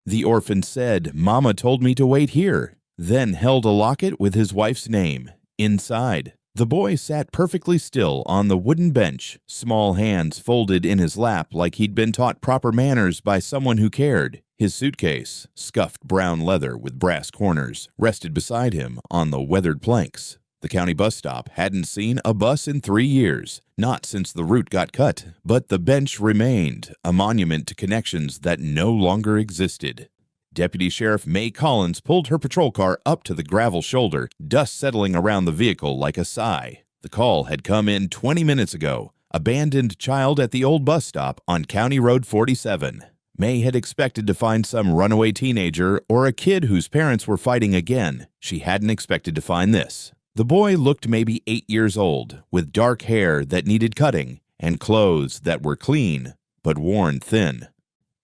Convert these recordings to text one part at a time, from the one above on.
The orphan said, "Mama told me to wait here," then held a locket with his wife's name inside. The boy sat perfectly still on the wooden bench, small hands folded in his lap like he'd been taught proper manners by someone who cared. His suitcase, scuffed brown leather with brass corners, rested beside him on the weathered planks. The county bus stop hadn't seen a bus in 3 years, not since the route got cut, but the bench remained, a monument to connections that no longer existed. Deputy Sheriff May Collins pulled her patrol car up to the gravel shoulder, dust settling around the vehicle like a sigh. The call had come in 20 minutes ago. Abandoned child at the old bus stop on County Road 47. May had expected to find some runaway teenager or a kid whose parents were fighting again. She hadn't expected to find this. The boy looked maybe 8 years old, with dark hair that needed cutting and clothes that were clean but worn thin.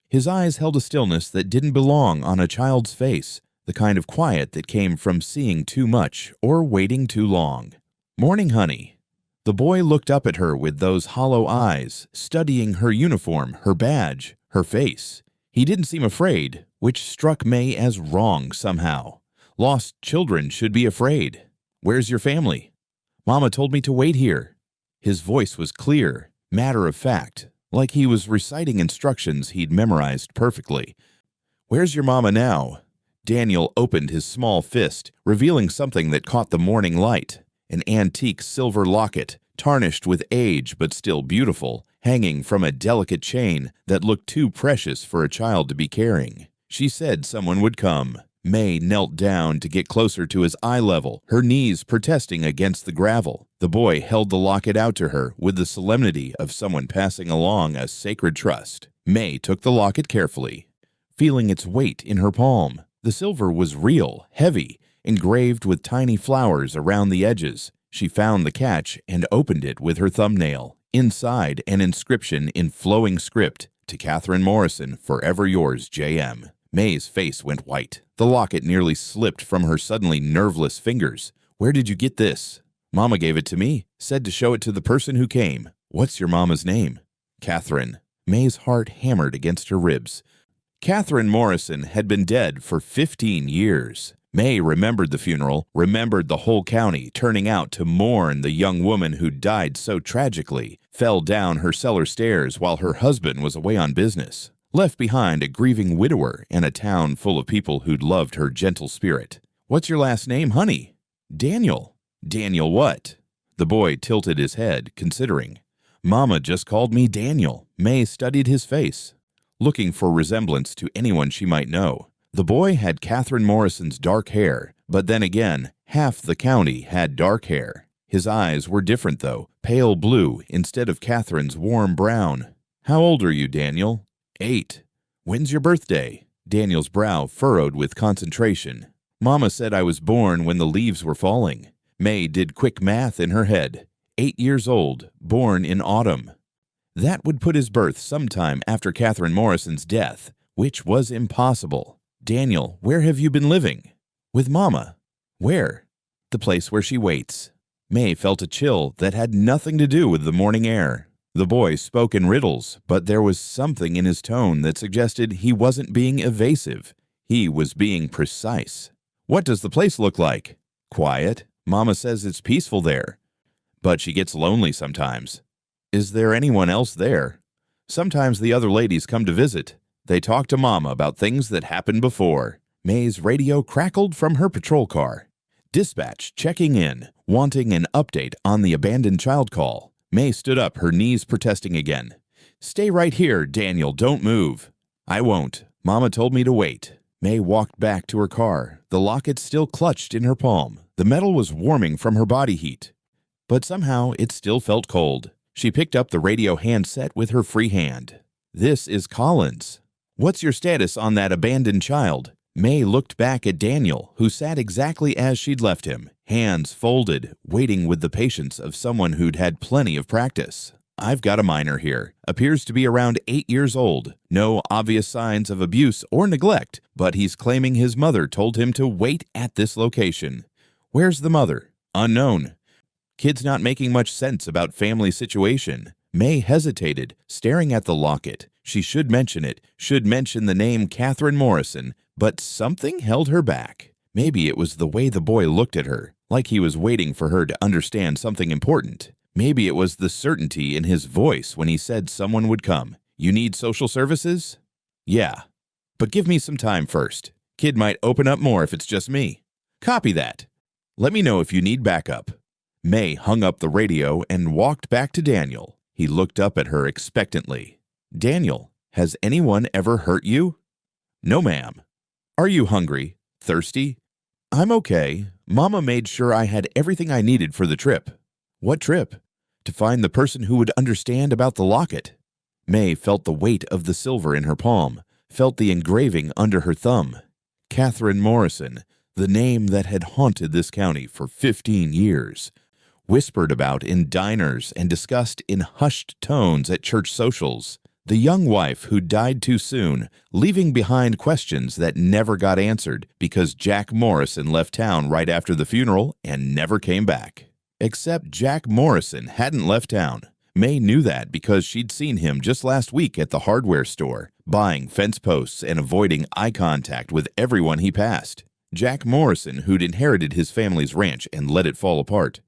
His eyes held a stillness that didn't belong on a child's face, the kind of quiet that came from seeing too much or waiting too long. "Morning, honey." The boy looked up at her with those hollow eyes, studying her uniform, her badge, her face. He didn't seem afraid, which struck May as wrong somehow. Lost children should be afraid. "Where's your family?" "Mama told me to wait here." His voice was clear, matter of fact, like he was reciting instructions he'd memorized perfectly. "Where's your mama now?" Daniel opened his small fist, revealing something that caught the morning light. An antique silver locket, tarnished with age but still beautiful, hanging from a delicate chain that looked too precious for a child to be carrying. She said someone would come. May knelt down to get closer to his eye level, her knees protesting against the gravel. The boy held the locket out to her with the solemnity of someone passing along a sacred trust. May took the locket carefully, feeling its weight in her palm. The silver was real, heavy, engraved with tiny flowers around the edges. She found the catch and opened it with her thumbnail. Inside, an inscription in flowing script, "To Catherine Morrison, forever yours, J.M." May's face went white. The locket nearly slipped from her suddenly nerveless fingers. "Where did you get this?" "Mama gave it to me. Said to show it to the person who came." "What's your mama's name?" "Catherine." May's heart hammered against her ribs. Catherine Morrison had been dead for 15 years. May remembered the funeral, remembered the whole county turning out to mourn the young woman who died so tragically, fell down her cellar stairs while her husband was away on business. Left behind a grieving widower and a town full of people who'd loved her gentle spirit. "What's your last name, honey?" "Daniel." "Daniel what?" The boy tilted his head, considering. "Mama just called me Daniel." May studied his face, looking for resemblance to anyone she might know. The boy had Catherine Morrison's dark hair, but then again, half the county had dark hair. His eyes were different, though, pale blue instead of Catherine's warm brown. "How old are you, Daniel?" 8. "When's your birthday?" Daniel's brow furrowed with concentration. "Mama said I was born when the leaves were falling." May did quick math in her head. 8 years old, born in autumn. That would put his birth sometime after Catherine Morrison's death, which was impossible. "Daniel, where have you been living?" "With Mama." "Where?" "The place where she waits." May felt a chill that had nothing to do with the morning air. The boy spoke in riddles, but there was something in his tone that suggested he wasn't being evasive. He was being precise. "What does the place look like?" "Quiet. Mama says it's peaceful there. But she gets lonely sometimes." "Is there anyone else there?" "Sometimes the other ladies come to visit. They talk to Mama about things that happened before." May's radio crackled from her patrol car. Dispatch checking in, wanting an update on the abandoned child call. May stood up, her knees protesting again. "Stay right here, Daniel, don't move." "I won't. Mama told me to wait." May walked back to her car, the locket still clutched in her palm. The metal was warming from her body heat, but somehow it still felt cold. She picked up the radio handset with her free hand. "This is Collins. What's your status on that abandoned child?" May looked back at Daniel, who sat exactly as she'd left him, hands folded, waiting with the patience of someone who'd had plenty of practice. "I've got a minor here. Appears to be around 8 years old. No obvious signs of abuse or neglect, but he's claiming his mother told him to wait at this location." "Where's the mother?" "Unknown." Kid's not making much sense about family situation. May hesitated, staring at the locket. She should mention it, should mention the name Catherine Morrison, but something held her back. Maybe it was the way the boy looked at her, like he was waiting for her to understand something important. Maybe it was the certainty in his voice when he said someone would come. You need social services? Yeah. But give me some time first. Kid might open up more if it's just me. Copy that. Let me know if you need backup. May hung up the radio and walked back to Daniel. He looked up at her expectantly. Daniel, has anyone ever hurt you? No, ma'am. Are you hungry? Thirsty? I'm okay. Mama made sure I had everything I needed for the trip. What trip? To find the person who would understand about the locket. May felt the weight of the silver in her palm, felt the engraving under her thumb. Catherine Morrison, the name that had haunted this county for 15 years. Whispered about in diners and discussed in hushed tones at church socials. The young wife who died too soon, leaving behind questions that never got answered because Jack Morrison left town right after the funeral and never came back. Except Jack Morrison hadn't left town. May knew that because she'd seen him just last week at the hardware store, buying fence posts and avoiding eye contact with everyone he passed. Jack Morrison, who'd inherited his family's ranch and let it fall apart.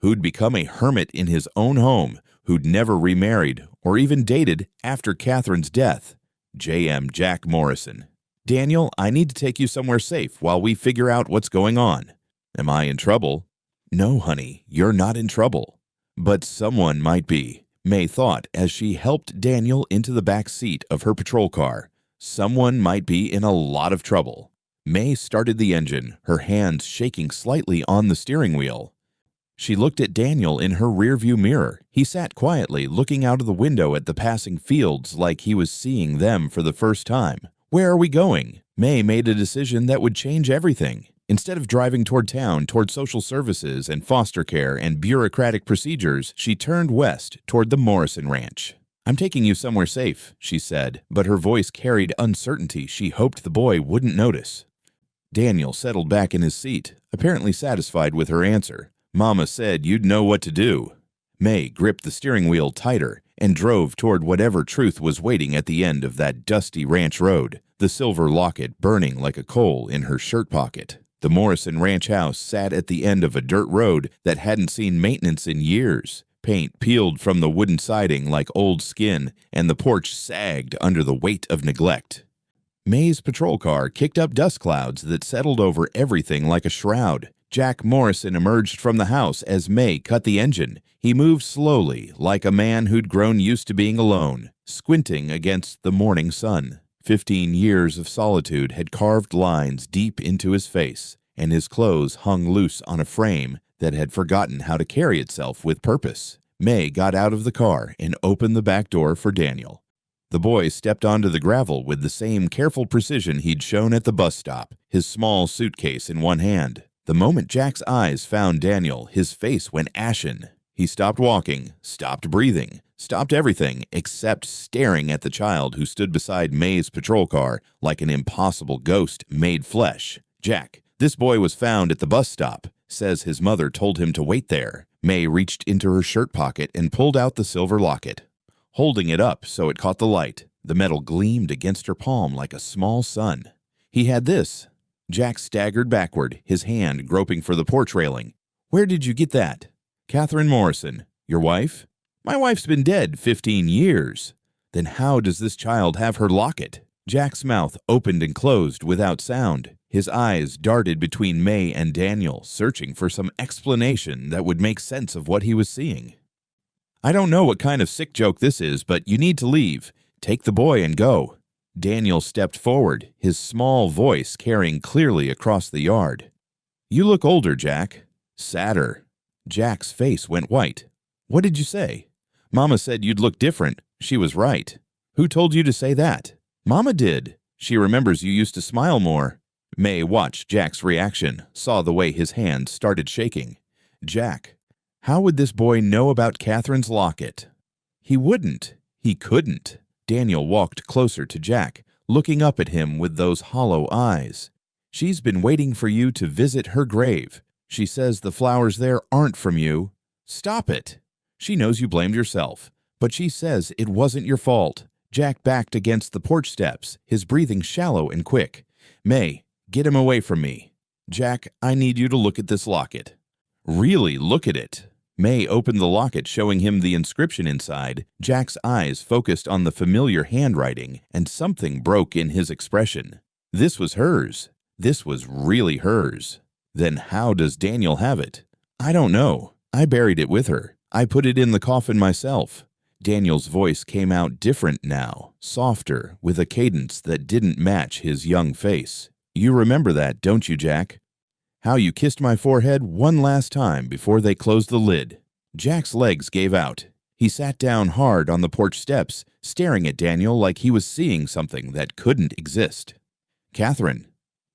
Who'd become a hermit in his own home, who'd never remarried or even dated after Catherine's death. J.M. Jack Morrison. Daniel, I need to take you somewhere safe while we figure out what's going on. Am I in trouble? No, honey, you're not in trouble. But someone might be, May thought as she helped Daniel into the back seat of her patrol car. Someone might be in a lot of trouble. May started the engine, her hands shaking slightly on the steering wheel. She looked at Daniel in her rearview mirror. He sat quietly, looking out of the window at the passing fields like he was seeing them for the first time. Where are we going? May made a decision that would change everything. Instead of driving toward town, toward social services and foster care and bureaucratic procedures, she turned west toward the Morrison Ranch. I'm taking you somewhere safe, she said, but her voice carried uncertainty she hoped the boy wouldn't notice. Daniel settled back in his seat, apparently satisfied with her answer. Mama said you'd know what to do. May gripped the steering wheel tighter and drove toward whatever truth was waiting at the end of that dusty ranch road, the silver locket burning like a coal in her shirt pocket. The Morrison Ranch house sat at the end of a dirt road that hadn't seen maintenance in years. Paint peeled from the wooden siding like old skin, and the porch sagged under the weight of neglect. May's patrol car kicked up dust clouds that settled over everything like a shroud. Jack Morrison emerged from the house as May cut the engine. He moved slowly, like a man who'd grown used to being alone, squinting against the morning sun. 15 years of solitude had carved lines deep into his face, and his clothes hung loose on a frame that had forgotten how to carry itself with purpose. May got out of the car and opened the back door for Daniel. The boy stepped onto the gravel with the same careful precision he'd shown at the bus stop, his small suitcase in one hand. The moment Jack's eyes found Daniel, his face went ashen. He stopped walking, stopped breathing, stopped everything except staring at the child who stood beside May's patrol car like an impossible ghost made flesh. Jack, this boy was found at the bus stop. Says his mother told him to wait there. May reached into her shirt pocket and pulled out the silver locket. Holding it up so it caught the light, the metal gleamed against her palm like a small sun. He had this. Jack staggered backward, his hand groping for the porch railing. Where did you get that? Catherine Morrison. Your wife? My wife's been dead 15 years. Then how does this child have her locket? Jack's mouth opened and closed without sound. His eyes darted between May and Daniel, searching for some explanation that would make sense of what he was seeing. I don't know what kind of sick joke this is, but you need to leave. Take the boy and go. Daniel stepped forward, his small voice carrying clearly across the yard. You look older, Jack. Sadder. Jack's face went white. What did you say? Mama said you'd look different. She was right. Who told you to say that? Mama did. She remembers you used to smile more. May watched Jack's reaction, saw the way his hands started shaking. Jack, how would this boy know about Catherine's locket? He wouldn't. He couldn't. Daniel walked closer to Jack, looking up at him with those hollow eyes. She's been waiting for you to visit her grave. She says the flowers there aren't from you. Stop it. She knows you blamed yourself, but she says it wasn't your fault. Jack backed against the porch steps, his breathing shallow and quick. "May, get him away from me." "Jack, I need you to look at this locket." "Really look at it." May opened the locket, showing him the inscription inside. Jack's eyes focused on the familiar handwriting, and something broke in his expression. This was hers. This was really hers. Then how does Daniel have it? "I don't know. I buried it with her. I put it in the coffin myself." Daniel's voice came out different now, softer, with a cadence that didn't match his young face. "You remember that, don't you, Jack? How you kissed my forehead one last time before they closed the lid." Jack's legs gave out. He sat down hard on the porch steps, staring at Daniel like he was seeing something that couldn't exist. "Catherine."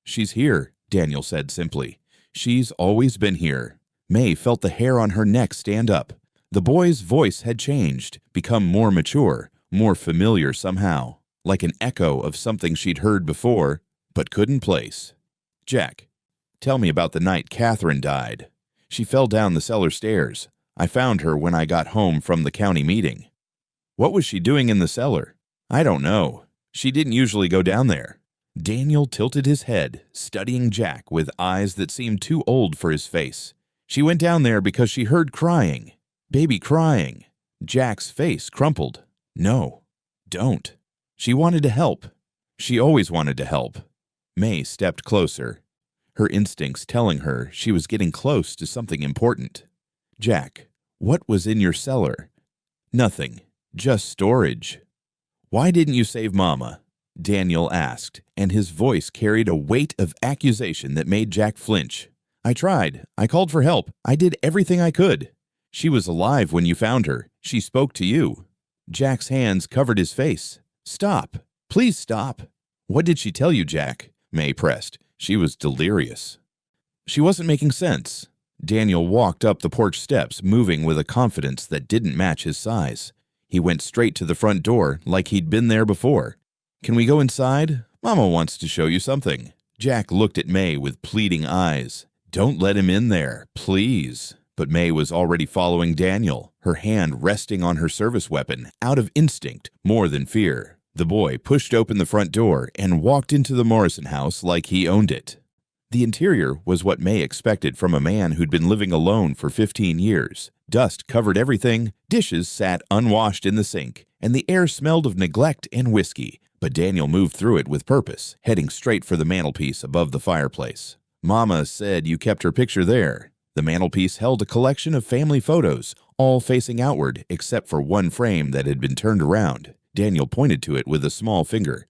"She's here," Daniel said simply. "She's always been here." May felt the hair on her neck stand up. The boy's voice had changed, become more mature, more familiar somehow, like an echo of something she'd heard before, but couldn't place. "Jack, tell me about the night Catherine died." "She fell down the cellar stairs. I found her when I got home from the county meeting." "What was she doing in the cellar?" "I don't know. She didn't usually go down there." Daniel tilted his head, studying Jack with eyes that seemed too old for his face. "She went down there because she heard crying. Baby crying." Jack's face crumpled. "No, don't. She wanted to help. She always wanted to help." May stepped closer, her instincts telling her she was getting close to something important. "Jack, what was in your cellar?" "Nothing, just storage." "Why didn't you save Mama?" Daniel asked, and his voice carried a weight of accusation that made Jack flinch. "I tried. I called for help. I did everything I could. She was alive when you found her. She spoke to you." Jack's hands covered his face. "Stop. Please stop." "What did she tell you, Jack?" May pressed. She was delirious. "She wasn't making sense." Daniel walked up the porch steps, moving with a confidence that didn't match his size. He went straight to the front door like he'd been there before. "Can we go inside? Mama wants to show you something." Jack looked at May with pleading eyes. "Don't let him in there, please." But May was already following Daniel, her hand resting on her service weapon, out of instinct more than fear. The boy pushed open the front door and walked into the Morrison house like he owned it. The interior was what May expected from a man who'd been living alone for 15 years. Dust covered everything, dishes sat unwashed in the sink, and the air smelled of neglect and whiskey. But Daniel moved through it with purpose, heading straight for the mantelpiece above the fireplace. "Mama said you kept her picture there." The mantelpiece held a collection of family photos, all facing outward except for one frame that had been turned around. Daniel pointed to it with a small finger.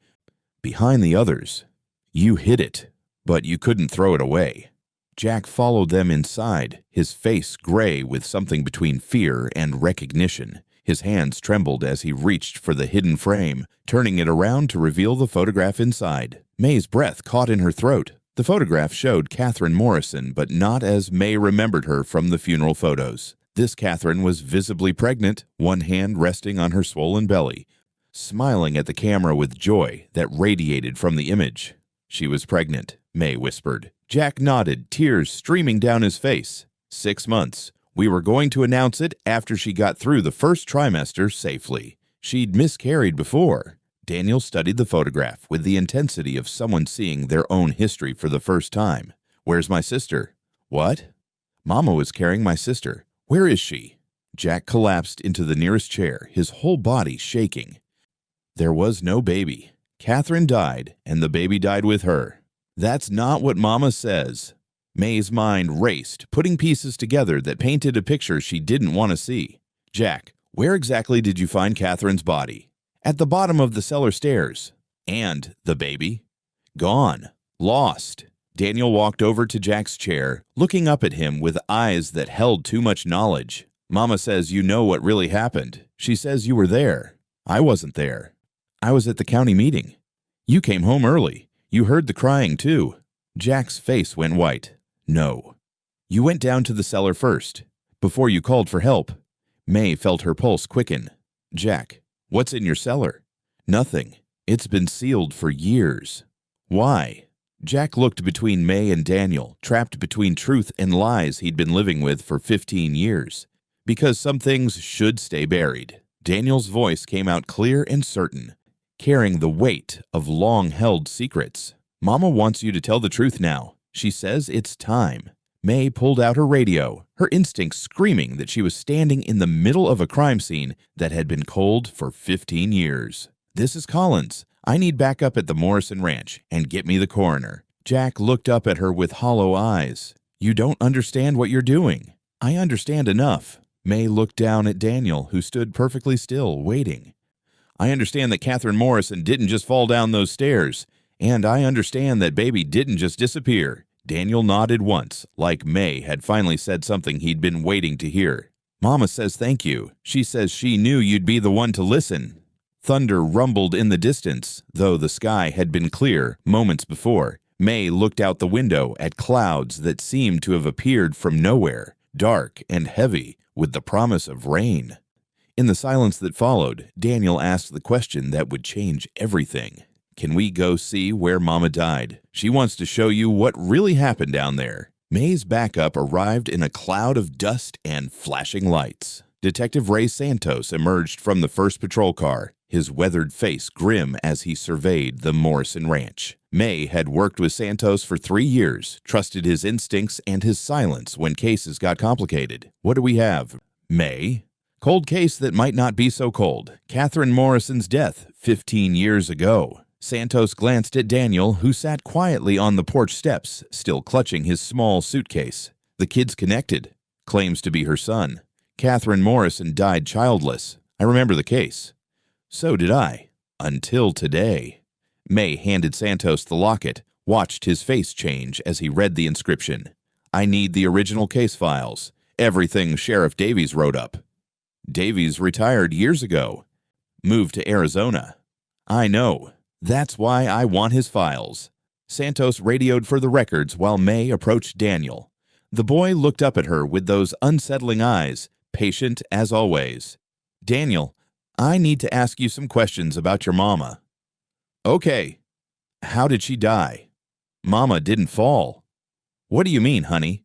"Behind the others. You hid it, but you couldn't throw it away." Jack followed them inside, his face gray with something between fear and recognition. His hands trembled as he reached for the hidden frame, turning it around to reveal the photograph inside. May's breath caught in her throat. The photograph showed Catherine Morrison, but not as May remembered her from the funeral photos. This Catherine was visibly pregnant, one hand resting on her swollen belly, smiling at the camera with joy that radiated from the image. "She was pregnant," May whispered. Jack nodded, tears streaming down his face. 6 months. We were going to announce it after she got through the first trimester safely. She'd miscarried before. Daniel studied the photograph with the intensity of someone seeing their own history for the first time. "Where's my sister?" "What?" "Mama was carrying my sister. Where is she?" Jack collapsed into the nearest chair, his whole body shaking. "There was no baby. Catherine died, and the baby died with her." "That's not what Mama says." May's mind raced, putting pieces together that painted a picture she didn't want to see. "Jack, where exactly did you find Catherine's body?" "At the bottom of the cellar stairs." "And the baby?" "Gone. Lost." Daniel walked over to Jack's chair, looking up at him with eyes that held too much knowledge. "Mama says you know what really happened. She says you were there." "I wasn't there. I was at the county meeting." "You came home early. You heard the crying, too." Jack's face went white. "No. You went down to the cellar first, before you called for help." May felt her pulse quicken. "Jack, what's in your cellar?" "Nothing. It's been sealed for years." "Why?" Jack looked between May and Daniel, trapped between truth and lies he'd been living with for 15 years. "Because some things should stay buried." Daniel's voice came out clear and certain, carrying the weight of long-held secrets. Mama wants you to tell the truth now. She says it's time. May pulled out her radio, her instincts screaming that she was standing in the middle of a crime scene that had been cold for 15 years. "This is Collins. I need backup at the Morrison Ranch, and get me the coroner." Jack looked up at her with hollow eyes. "You don't understand what you're doing." "I understand enough." May looked down at Daniel, who stood perfectly still, waiting. "I understand that Catherine Morrison didn't just fall down those stairs, and I understand that baby didn't just disappear." Daniel nodded once, like May had finally said something he'd been waiting to hear. "Mama says thank you. She says she knew you'd be the one to listen." Thunder rumbled in the distance, though the sky had been clear moments before. May looked out the window at clouds that seemed to have appeared from nowhere, dark and heavy, with the promise of rain. In the silence that followed, Daniel asked the question that would change everything. "Can we go see where Mama died? She wants to show you what really happened down there." May's backup arrived in a cloud of dust and flashing lights. Detective Ray Santos emerged from the first patrol car, his weathered face grim as he surveyed the Morrison Ranch. May had worked with Santos for 3 years, trusted his instincts and his silence when cases got complicated. "What do we have?" "May. Cold case that might not be so cold. Catherine Morrison's death 15 years ago." Santos glanced at Daniel, who sat quietly on the porch steps, still clutching his small suitcase. "The kid's connected. Claims to be her son. Catherine Morrison died childless. I remember the case." "So did I. Until today." May handed Santos the locket, watched his face change as he read the inscription. "I need the original case files. Everything Sheriff Davies wrote up." "Davies retired years ago. Moved to Arizona." "I know. That's why I want his files." Santos radioed for the records while May approached Daniel. The boy looked up at her with those unsettling eyes, patient as always. "Daniel, I need to ask you some questions about your mama." "Okay. How did she die?" "Mama didn't fall." "What do you mean, honey?"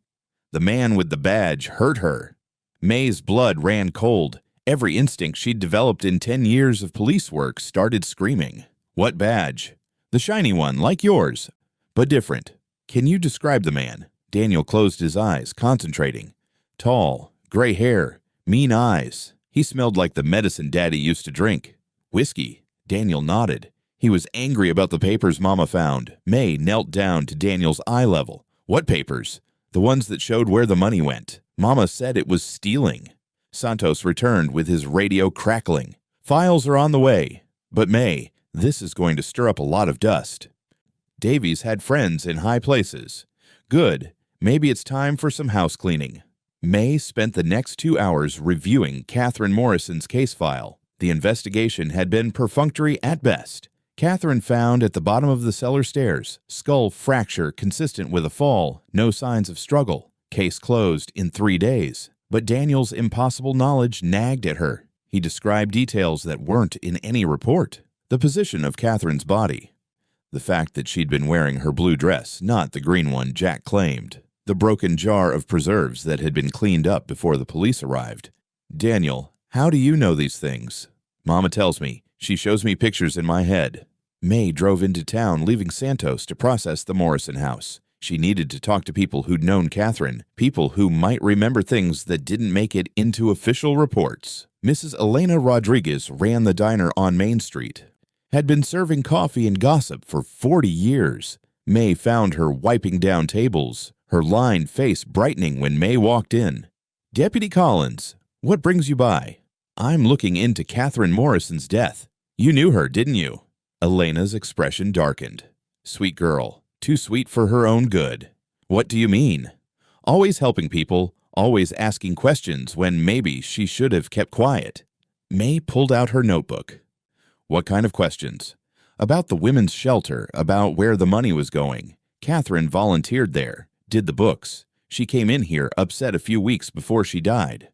"The man with the badge hurt her." May's blood ran cold. Every instinct she'd developed in 10 years of police work started screaming. "What badge?" "The shiny one, like yours, but different." "Can you describe the man?" Daniel closed his eyes, concentrating. "Tall, gray hair, mean eyes. He smelled like the medicine Daddy used to drink." "Whiskey." Daniel nodded. "He was angry about the papers Mama found." May knelt down to Daniel's eye level. "What papers?" "The ones that showed where the money went. Mama said it was stealing." Santos returned with his radio crackling. "Files are on the way. But May, this is going to stir up a lot of dust." Davies had friends in high places. "Good. Maybe it's time for some house cleaning." May spent the next 2 hours reviewing Catherine Morrison's case file. The investigation had been perfunctory at best. Catherine found at the bottom of the cellar stairs, skull fracture consistent with a fall, no signs of struggle. Case closed in 3 days. But Daniel's impossible knowledge nagged at her. He described details that weren't in any report. The position of Catherine's body. The fact that she'd been wearing her blue dress, not the green one Jack claimed. The broken jar of preserves that had been cleaned up before the police arrived. "Daniel, how do you know these things?" "Mama tells me. She shows me pictures in my head." May drove into town, leaving Santos to process the Morrison house. She needed to talk to people who'd known Catherine, people who might remember things that didn't make it into official reports. Mrs. Elena Rodriguez ran the diner on Main Street. Had been serving coffee and gossip for 40 years. May found her wiping down tables, her lined face brightening when May walked in. "Deputy Collins, what brings you by?" "I'm looking into Catherine Morrison's death." "You knew her, didn't you?" Elena's expression darkened. "Sweet girl. Too sweet for her own good." "What do you mean?" "Always helping people, always asking questions when maybe she should have kept quiet." May pulled out her notebook. "What kind of questions?" "About the women's shelter, about where the money was going. Catherine volunteered there, did the books. She came in here upset a few weeks before she died."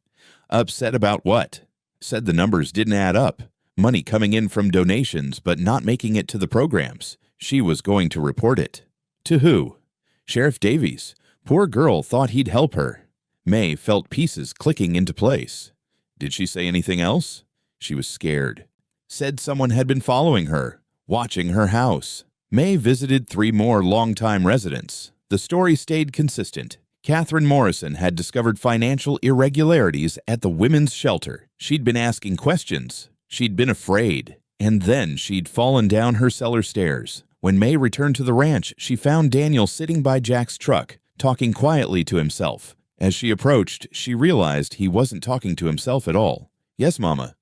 "Upset about what?" "Said the numbers didn't add up. Money coming in from donations but not making it to the programs. She was going to report it." "To who?" "Sheriff Davies. Poor girl thought he'd help her." May felt pieces clicking into place. "Did she say anything else?" She was scared. Said someone had been following her, watching her house. May visited 3 more longtime residents. The story stayed consistent. Catherine Morrison had discovered financial irregularities at the women's shelter. She'd been asking questions. She'd been afraid. And then she'd fallen down her cellar stairs. When May returned to the ranch, she found Daniel sitting by Jack's truck, talking quietly to himself. As she approached, she realized he wasn't talking to himself at all. "Yes, Mama."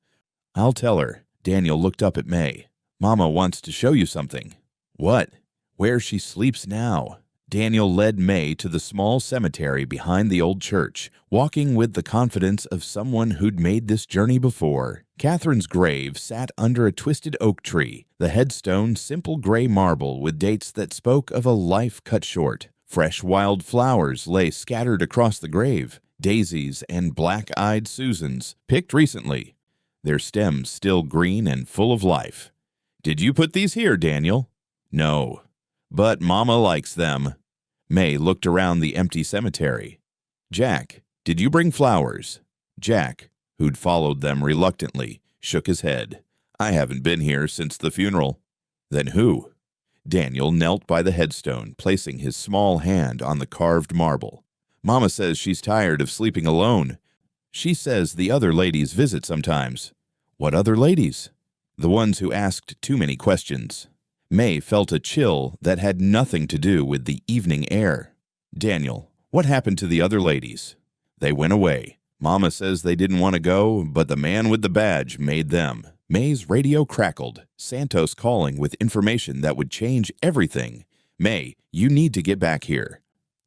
"I'll tell her." Daniel looked up at May. "Mama wants to show you something." "What?" "Where she sleeps now." Daniel led May to the small cemetery behind the old church, walking with the confidence of someone who'd made this journey before. Catherine's grave sat under a twisted oak tree, the headstone simple gray marble with dates that spoke of a life cut short. Fresh wild flowers lay scattered across the grave, daisies and black-eyed Susans, picked recently, their stems still green and full of life. "Did you put these here, Daniel?" "No, but Mama likes them." May looked around the empty cemetery. "Jack, did you bring flowers?" Jack, who'd followed them reluctantly, shook his head. "I haven't been here since the funeral." "Then who?" Daniel knelt by the headstone, placing his small hand on the carved marble. "Mama says she's tired of sleeping alone. She says the other ladies visit sometimes." "What other ladies?" "The ones who asked too many questions." May felt a chill that had nothing to do with the evening air. "Daniel, what happened to the other ladies?" "They went away. Mama says they didn't want to go, but the man with the badge made them." May's radio crackled, Santos calling with information that would change everything. "May, you need to get back here."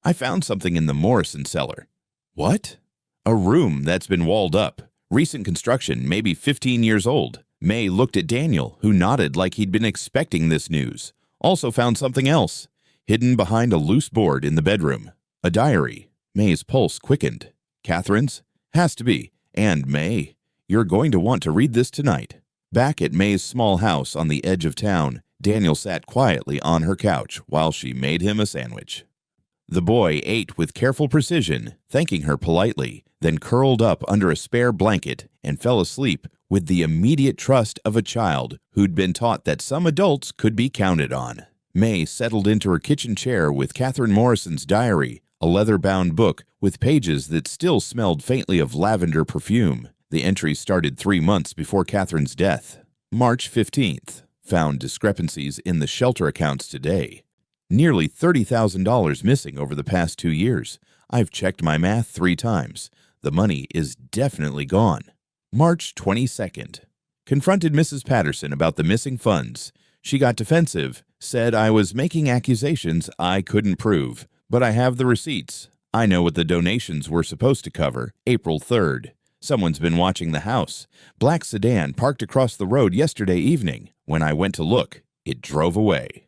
"I found something in the Morrison cellar." "What?" "A room that's been walled up. Recent construction, maybe 15 years old." May looked at Daniel, who nodded like he'd been expecting this news. "Also found something else, hidden behind a loose board in the bedroom. A diary." May's pulse quickened. "Catherine's? Has to be. And May, you're going to want to read this tonight." Back at May's small house on the edge of town, Daniel sat quietly on her couch while she made him a sandwich. The boy ate with careful precision, thanking her politely, then curled up under a spare blanket and fell asleep with the immediate trust of a child who'd been taught that some adults could be counted on. May settled into her kitchen chair with Catherine Morrison's diary, a leather-bound book with pages that still smelled faintly of lavender perfume. The entry started 3 months before Catherine's death. March 15th. Found discrepancies in the shelter accounts today. Nearly $30,000 missing over the past 2 years. I've checked my math 3 times. The money is definitely gone. March 22nd. Confronted Mrs. Patterson about the missing funds. She got defensive, said I was making accusations I couldn't prove, but I have the receipts. I know what the donations were supposed to cover. April 3rd. Someone's been watching the house. Black sedan parked across the road yesterday evening. When I went to look, it drove away.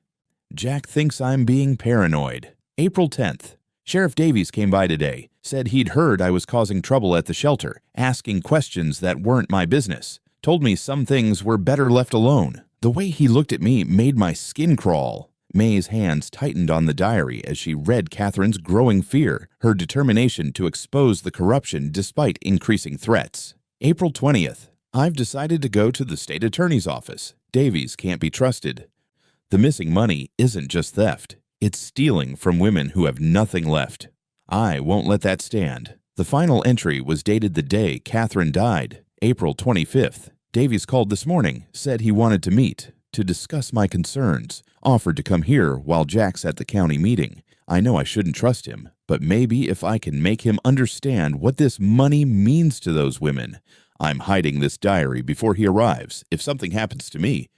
Jack thinks I'm being paranoid. April 10th. Sheriff Davies came by today, said he'd heard I was causing trouble at the shelter, asking questions that weren't my business. Told me some things were better left alone. The way he looked at me made my skin crawl. May's hands tightened on the diary as she read Catherine's growing fear, her determination to expose the corruption despite increasing threats. April 20th. I've decided to go to the state attorney's office. Davies can't be trusted. The missing money isn't just theft. It's stealing from women who have nothing left. I won't let that stand. The final entry was dated the day Catherine died, April 25th. Davies called this morning, said he wanted to meet, to discuss my concerns, offered to come here while Jack's at the county meeting. I know I shouldn't trust him, but maybe if I can make him understand what this money means to those women. I'm hiding this diary before he arrives. If something happens to me,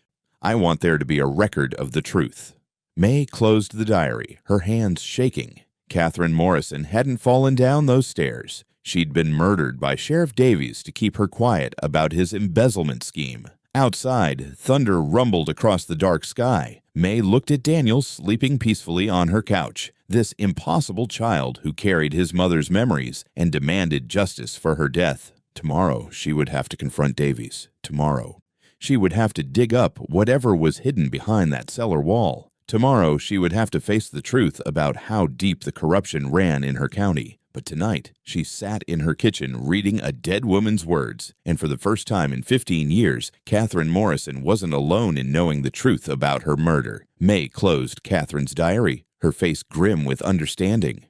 I want there to be a record of the truth. May closed the diary, her hands shaking. Catherine Morrison hadn't fallen down those stairs. She'd been murdered by Sheriff Davies to keep her quiet about his embezzlement scheme. Outside, thunder rumbled across the dark sky. May looked at Daniel sleeping peacefully on her couch, this impossible child who carried his mother's memories and demanded justice for her death. Tomorrow she would have to confront Davies. Tomorrow she would have to dig up whatever was hidden behind that cellar wall. Tomorrow she would have to face the truth about how deep the corruption ran in her county. But tonight, she sat in her kitchen reading a dead woman's words, and for the first time in 15 years, Catherine Morrison wasn't alone in knowing the truth about her murder. May closed Catherine's diary, her face grim with understanding.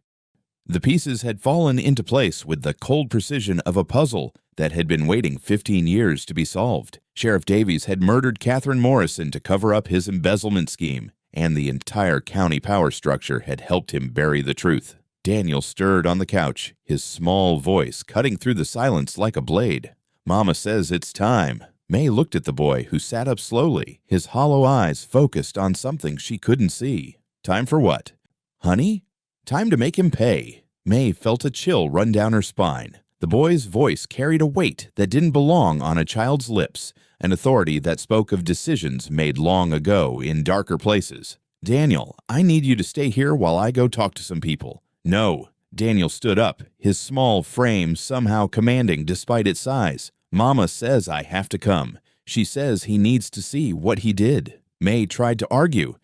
The pieces had fallen into place with the cold precision of a puzzle that had been waiting 15 years to be solved. Sheriff Davies had murdered Catherine Morrison to cover up his embezzlement scheme, and the entire county power structure had helped him bury the truth. Daniel stirred on the couch, his small voice cutting through the silence like a blade. "Mama says it's time." May looked at the boy, who sat up slowly, his hollow eyes focused on something she couldn't see. "Time for what? Honey? Time to make him pay." May felt a chill run down her spine. The boy's voice carried a weight that didn't belong on a child's lips, an authority that spoke of decisions made long ago in darker places. "Daniel, I need you to stay here while I go talk to some people." "No." Daniel stood up, his small frame somehow commanding despite its size. "Mama says I have to come. She says he needs to see what he did." May tried to argue,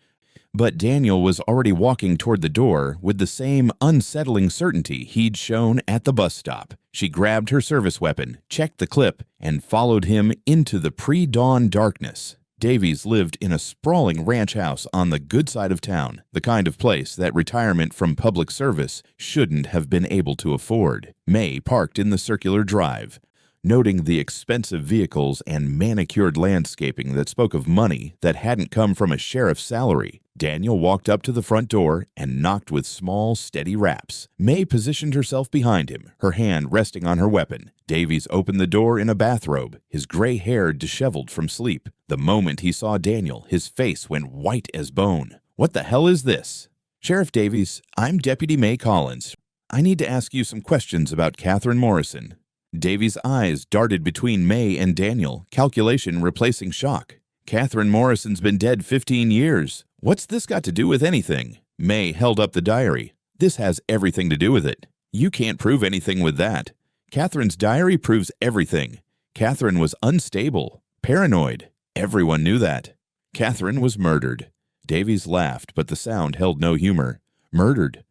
but Daniel was already walking toward the door with the same unsettling certainty he'd shown at the bus stop. She grabbed her service weapon, checked the clip, and followed him into the pre-dawn darkness. Davies lived in a sprawling ranch house on the good side of town, the kind of place that retirement from public service shouldn't have been able to afford. May parked in the circular drive, noting the expensive vehicles and manicured landscaping that spoke of money that hadn't come from a sheriff's salary. Daniel walked up to the front door and knocked with small, steady raps. May positioned herself behind him, her hand resting on her weapon. Davies opened the door in a bathrobe, his gray hair disheveled from sleep. The moment he saw Daniel, his face went white as bone. "What the hell is this?" "Sheriff Davies, I'm Deputy May Collins. I need to ask you some questions about Catherine Morrison." Davies' eyes darted between May and Daniel, calculation replacing shock. "Catherine Morrison's been dead 15 years. What's this got to do with anything?" May held up the diary. "This has everything to do with it. You can't prove anything with that. Catherine's diary proves everything. Catherine was unstable, paranoid. Everyone knew that. Catherine was murdered." Davies laughed, but the sound held no humor. "Murdered.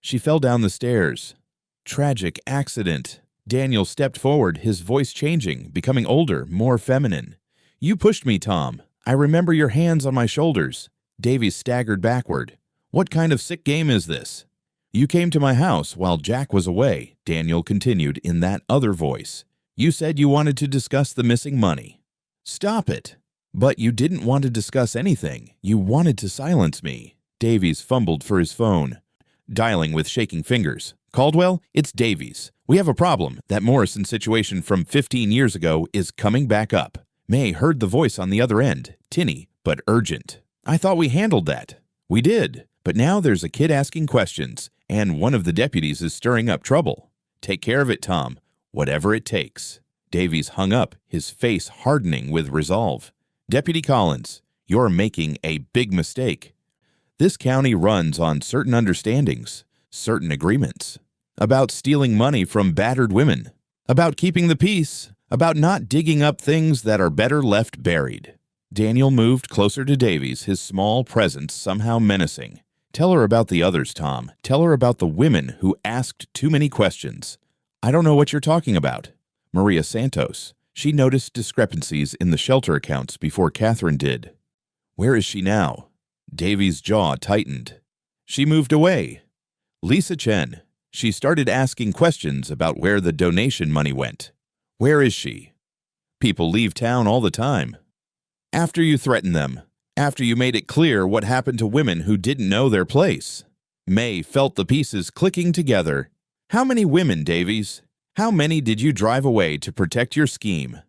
She fell down the stairs. Tragic accident." Daniel stepped forward, his voice changing, becoming older, more feminine. "You pushed me, Tom. I remember your hands on my shoulders." Davies staggered backward. "What kind of sick game is this?" "You came to my house while Jack was away," Daniel continued in that other voice. "You said you wanted to discuss the missing money." "Stop it." "But you didn't want to discuss anything. You wanted to silence me." Davies fumbled for his phone, dialing with shaking fingers. "Caldwell, it's Davies. We have a problem. That Morrison situation from 15 years ago is coming back up." May heard the voice on the other end, tinny but urgent. "I thought we handled that." "We did, but now there's a kid asking questions, and one of the deputies is stirring up trouble." "Take care of it, Tom, whatever it takes." Davies hung up, his face hardening with resolve. "Deputy Collins, you're making a big mistake. This county runs on certain understandings, certain agreements. About stealing money from battered women, about keeping the peace, about not digging up things that are better left buried." Daniel moved closer to Davies, his small presence somehow menacing. "Tell her about the others, Tom. Tell her about the women who asked too many questions." "I don't know what you're talking about." "Maria Santos. She noticed discrepancies in the shelter accounts before Catherine did." "Where is she now?" Davies' jaw tightened. "She moved away." "Lisa Chen. She started asking questions about where the donation money went." "Where is she?" "People leave town all the time." "After you threatened them. After you made it clear what happened to women who didn't know their place." May felt the pieces clicking together. "How many women, Davies? How many did you drive away to protect your scheme?"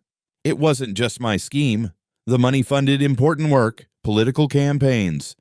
"It wasn't just my scheme. The money funded important work, political campaigns,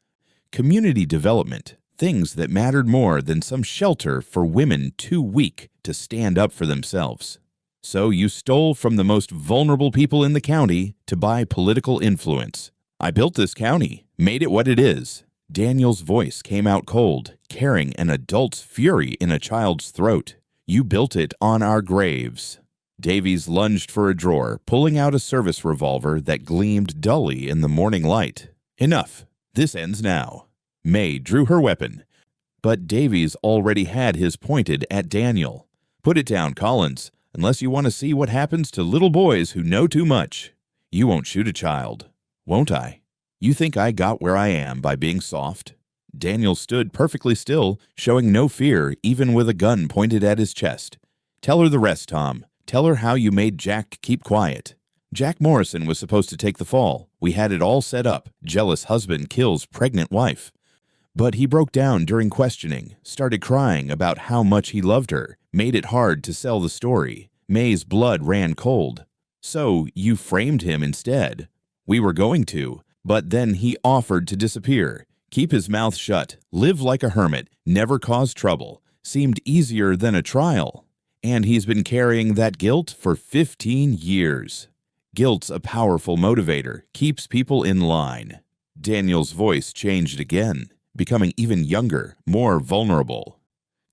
community development, things that mattered more than some shelter for women too weak to stand up for themselves. So you stole from the most vulnerable people in the county to buy political influence. I built this county, made it what it is." Daniel's voice came out cold, carrying an adult's fury in a child's throat. "You built it on our graves." Davies lunged for a drawer, pulling out a service revolver that gleamed dully in the morning light. "Enough. This ends now." May drew her weapon, but Davies already had his pointed at Daniel. "Put it down, Collins, unless you want to see what happens to little boys who know too much. You won't shoot a child, won't I? You think I got where I am by being soft?" Daniel stood perfectly still, showing no fear, even with a gun pointed at his chest. "Tell her the rest, Tom. Tell her how you made Jack keep quiet." "Jack Morrison was supposed to take the fall. We had it all set up. Jealous husband kills pregnant wife. But he broke down during questioning, started crying about how much he loved her, made it hard to sell the story. May's blood ran cold. So you framed him instead." "We were going to, but then he offered to disappear. Keep his mouth shut, live like a hermit, never cause trouble. Seemed easier than a trial. And he's been carrying that guilt for 15 years. Guilt's a powerful motivator, keeps people in line." Daniel's voice changed again, becoming even younger, more vulnerable.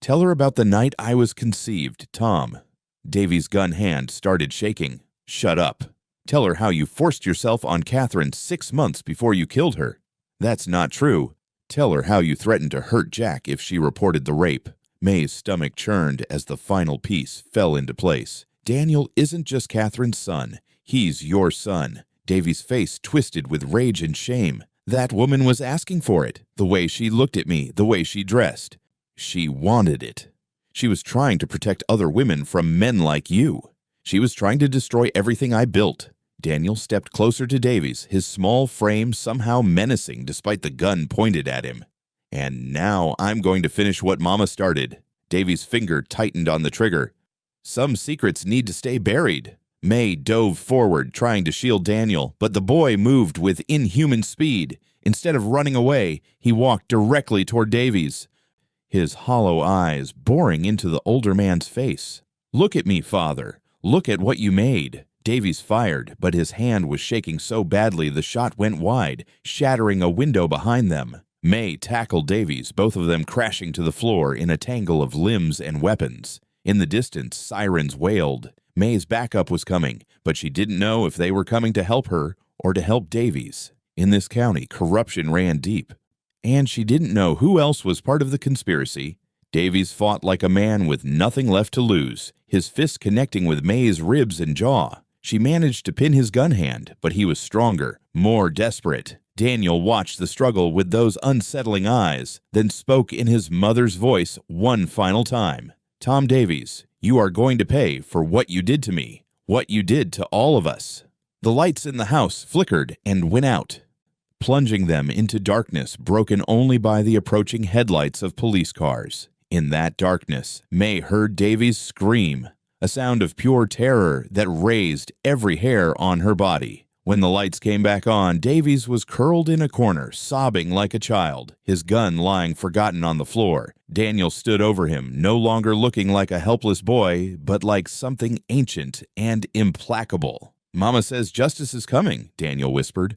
"Tell her about the night I was conceived, Tom." Davy's gun hand started shaking. "Shut up. Tell her how you forced yourself on Catherine 6 months before you killed her." "That's not true." "Tell her how you threatened to hurt Jack if she reported the rape." May's stomach churned as the final piece fell into place. "Daniel isn't just Catherine's son. He's your son." Davy's face twisted with rage and shame. "That woman was asking for it. The way she looked at me, the way she dressed. She wanted it. She was trying to protect other women from men like you. She was trying to destroy everything I built." Daniel stepped closer to Davies, his small frame somehow menacing despite the gun pointed at him. "And now I'm going to finish what Mama started." Davies' finger tightened on the trigger. "Some secrets need to stay buried." May dove forward, trying to shield Daniel, but the boy moved with inhuman speed. Instead of running away, he walked directly toward Davies, his hollow eyes boring into the older man's face. "Look at me, father. Look at what you made." Davies fired, but his hand was shaking so badly the shot went wide, shattering a window behind them. May tackled Davies, both of them crashing to the floor in a tangle of limbs and weapons. In the distance, sirens wailed. May's backup was coming, but she didn't know if they were coming to help her or to help Davies. In this county, corruption ran deep, and she didn't know who else was part of the conspiracy. Davies fought like a man with nothing left to lose, his fists connecting with May's ribs and jaw. She managed to pin his gun hand, but he was stronger, more desperate. Daniel watched the struggle with those unsettling eyes, then spoke in his mother's voice one final time. "Tom Davies, you are going to pay for what you did to me, what you did to all of us." The lights in the house flickered and went out, plunging them into darkness broken only by the approaching headlights of police cars. In that darkness, May heard Davies scream, a sound of pure terror that raised every hair on her body. When the lights came back on, Davies was curled in a corner, sobbing like a child, his gun lying forgotten on the floor. Daniel stood over him, no longer looking like a helpless boy, but like something ancient and implacable. "Mama says justice is coming," Daniel whispered.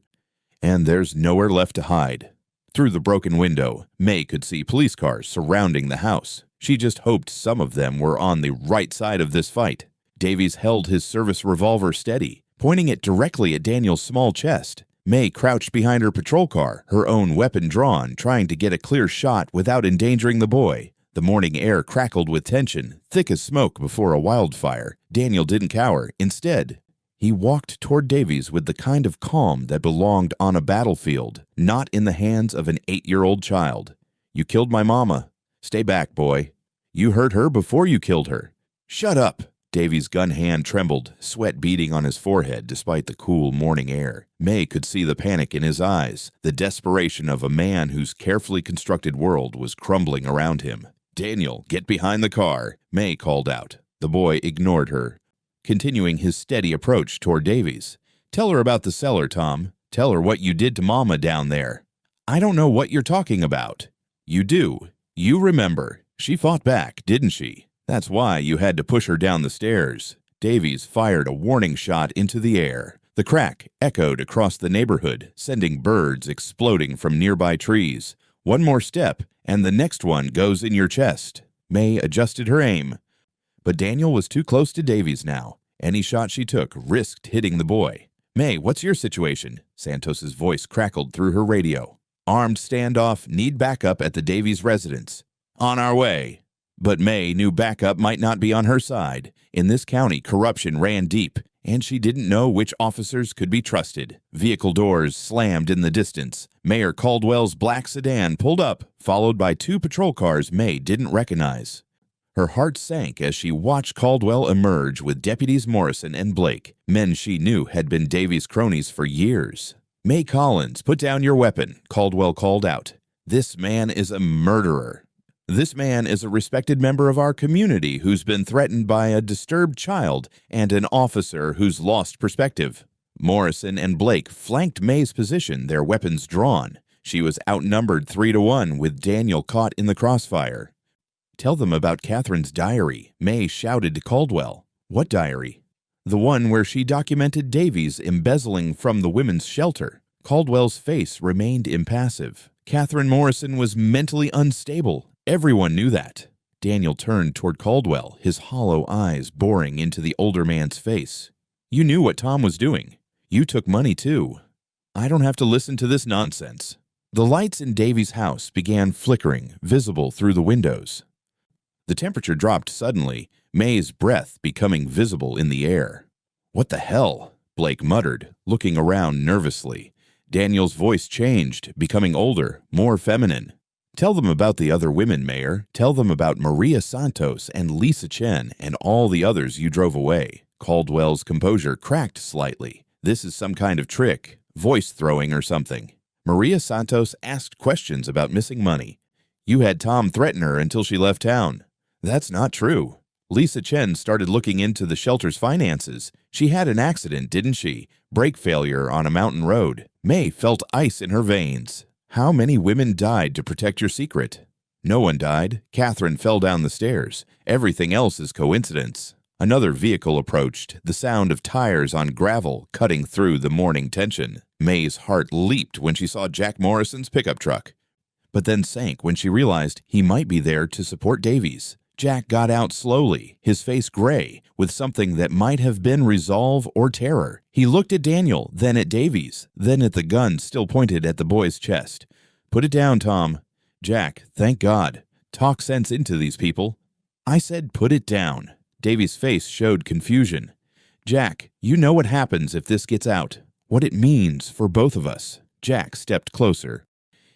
"And there's nowhere left to hide." Through the broken window, May could see police cars surrounding the house. She just hoped some of them were on the right side of this fight. Davies held his service revolver steady, pointing it directly at Daniel's small chest. May crouched behind her patrol car, her own weapon drawn, trying to get a clear shot without endangering the boy. The morning air crackled with tension, thick as smoke before a wildfire. Daniel didn't cower. Instead, he walked toward Davies with the kind of calm that belonged on a battlefield, not in the hands of an 8-year-old child. "You killed my mama. Stay back, boy. You hurt her before you killed her." "Shut up." Davies' gun hand trembled, sweat beading on his forehead despite the cool morning air. May could see the panic in his eyes, the desperation of a man whose carefully constructed world was crumbling around him. "Daniel, get behind the car," May called out. The boy ignored her, continuing his steady approach toward Davies. "Tell her about the cellar, Tom. Tell her what you did to Mama down there." "I don't know what you're talking about." "You do. You remember. She fought back, didn't she? That's why you had to push her down the stairs." Davies fired a warning shot into the air. The crack echoed across the neighborhood, sending birds exploding from nearby trees. "One more step, and the next one goes in your chest." May adjusted her aim, but Daniel was too close to Davies now. Any shot she took risked hitting the boy. "May, what's your situation?" Santos's voice crackled through her radio. "Armed standoff, need backup at the Davies residence." On our way. But May knew backup might not be on her side. In this county, corruption ran deep, and she didn't know which officers could be trusted. Vehicle doors slammed in the distance. Mayor Caldwell's black sedan pulled up, followed by 2 patrol cars May didn't recognize. Her heart sank as she watched Caldwell emerge with Deputies Morrison and Blake, men she knew had been Davy's cronies for years. "May Collins, put down your weapon," Caldwell called out. "This man is a murderer. This man is a respected member of our community who's been threatened by a disturbed child and an officer who's lost perspective." Morrison and Blake flanked May's position, their weapons drawn. She was outnumbered 3-1 with Daniel caught in the crossfire. "Tell them about Catherine's diary," May shouted to Caldwell. "What diary?" "The one where she documented Davies embezzling from the women's shelter." Caldwell's face remained impassive. Catherine Morrison was mentally unstable. Everyone knew that. Daniel turned toward Caldwell, his hollow eyes boring into the older man's face. "You knew what Tom was doing. You took money too. I don't have to listen to this nonsense." The lights in Davy's house began flickering, visible through the windows. The temperature dropped suddenly, May's breath becoming visible in the air. "What the hell?" Blake muttered, looking around nervously. Daniel's voice changed, becoming older, more feminine. "Tell them about the other women, Mayor. Tell them about Maria Santos and Lisa Chen and all the others you drove away." Caldwell's composure cracked slightly. "This is some kind of trick, voice throwing or something. Maria Santos asked questions about missing money. You had Tom threaten her until she left town." "That's not true. Lisa Chen started looking into the shelter's finances. She had an accident, didn't she? Brake failure on a mountain road." May felt ice in her veins. "How many women died to protect your secret?" "No one died. Catherine fell down the stairs. Everything else is coincidence." Another vehicle approached, the sound of tires on gravel cutting through the morning tension. May's heart leaped when she saw Jack Morrison's pickup truck, but then sank when she realized he might be there to support Davies. Jack got out slowly, his face gray, with something that might have been resolve or terror. He looked at Daniel, then at Davies, then at the gun still pointed at the boy's chest. "Put it down, Tom." "Jack, thank God. Talk sense into these people." "I said put it down." Davies' face showed confusion. "Jack, you know what happens if this gets out. What it means for both of us." Jack stepped closer,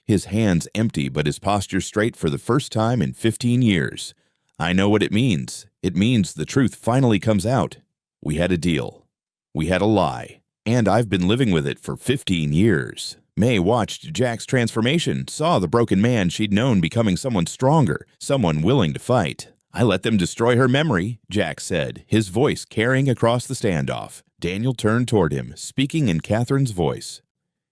his hands empty but his posture straight for the first time in 15 years. "I know what it means. It means the truth finally comes out. We had a deal. We had a lie. And I've been living with it for 15 years. May watched Jack's transformation, saw the broken man she'd known becoming someone stronger, someone willing to fight. "I let them destroy her memory," Jack said, his voice carrying across the standoff. Daniel turned toward him, speaking in Catherine's voice.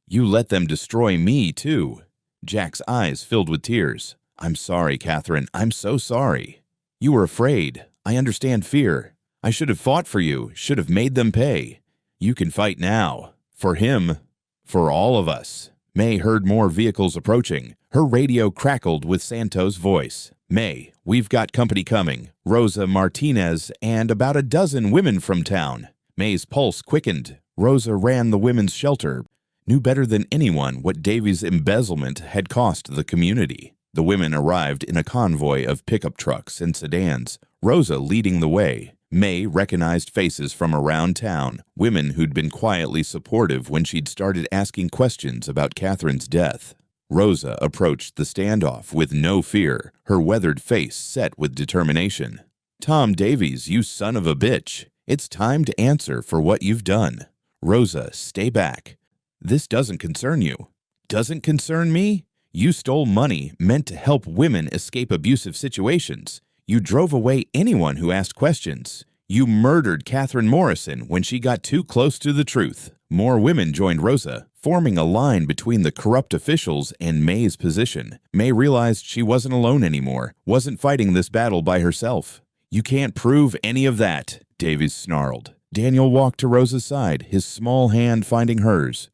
"You let them destroy me, too." Jack's eyes filled with tears. "I'm sorry, Catherine. I'm so sorry. You were afraid. I understand fear. I should have fought for you, should have made them pay. You can fight now. For him. For all of us." May heard more vehicles approaching. Her radio crackled with Santos' voice. "May, we've got company coming. Rosa Martinez and about a dozen women from town." May's pulse quickened. Rosa ran the women's shelter, knew better than anyone what Davy's embezzlement had cost the community. The women arrived in a convoy of pickup trucks and sedans, Rosa leading the way. May recognized faces from around town, women who'd been quietly supportive when she'd started asking questions about Catherine's death. Rosa approached the standoff with no fear, her weathered face set with determination. "Tom Davies, you son of a bitch. It's time to answer for what you've done." "Rosa, stay back. This doesn't concern you." "Doesn't concern me? You stole money meant to help women escape abusive situations. You drove away anyone who asked questions. You murdered Catherine Morrison when she got too close to the truth." More women joined Rosa, forming a line between the corrupt officials and May's position. May realized she wasn't alone anymore, wasn't fighting this battle by herself. "You can't prove any of that," Davies snarled. Daniel walked to Rosa's side, his small hand finding hers.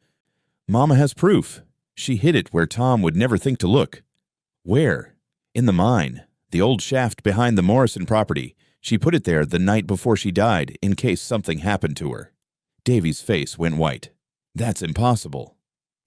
"Mama has proof. She hid it where Tom would never think to look." "Where?" "In the mine. The old shaft behind the Morrison property. She put it there the night before she died in case something happened to her." Davy's face went white. "That's impossible."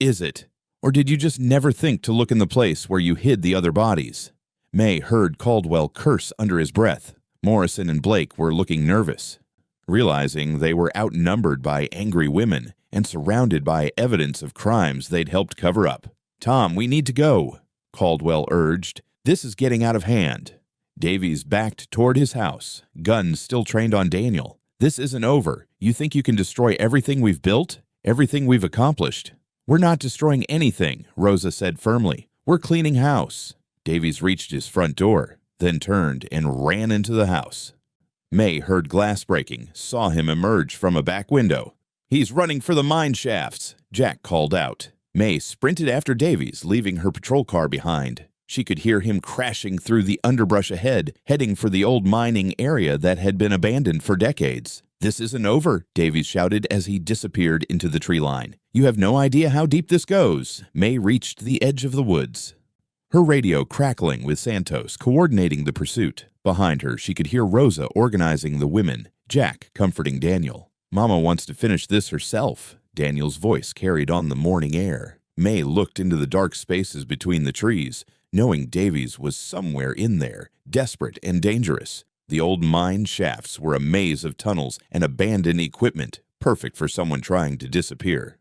"Is it? Or did you just never think to look in the place where you hid the other bodies?" May heard Caldwell curse under his breath. Morrison and Blake were looking nervous, realizing they were outnumbered by angry women and surrounded by evidence of crimes they'd helped cover up. "Tom, we need to go," Caldwell urged. "This is getting out of hand." Davies backed toward his house, guns still trained on Daniel. "This isn't over. You think you can destroy everything we've built? Everything we've accomplished?" "We're not destroying anything," Rosa said firmly. "We're cleaning house." Davies reached his front door, then turned and ran into the house. May heard glass breaking, saw him emerge from a back window. "He's running for the mine shafts," Jack called out. May sprinted after Davies, leaving her patrol car behind. She could hear him crashing through the underbrush ahead, heading for the old mining area that had been abandoned for decades. "This isn't over," Davies shouted as he disappeared into the tree line. "You have no idea how deep this goes." May reached the edge of the woods, her radio crackling with Santos coordinating the pursuit. Behind her, she could hear Rosa organizing the women, Jack comforting Daniel. "Mama wants to finish this herself." Daniel's voice carried on the morning air. May looked into the dark spaces between the trees, knowing Davies was somewhere in there, desperate and dangerous. The old mine shafts were a maze of tunnels and abandoned equipment, perfect for someone trying to disappear.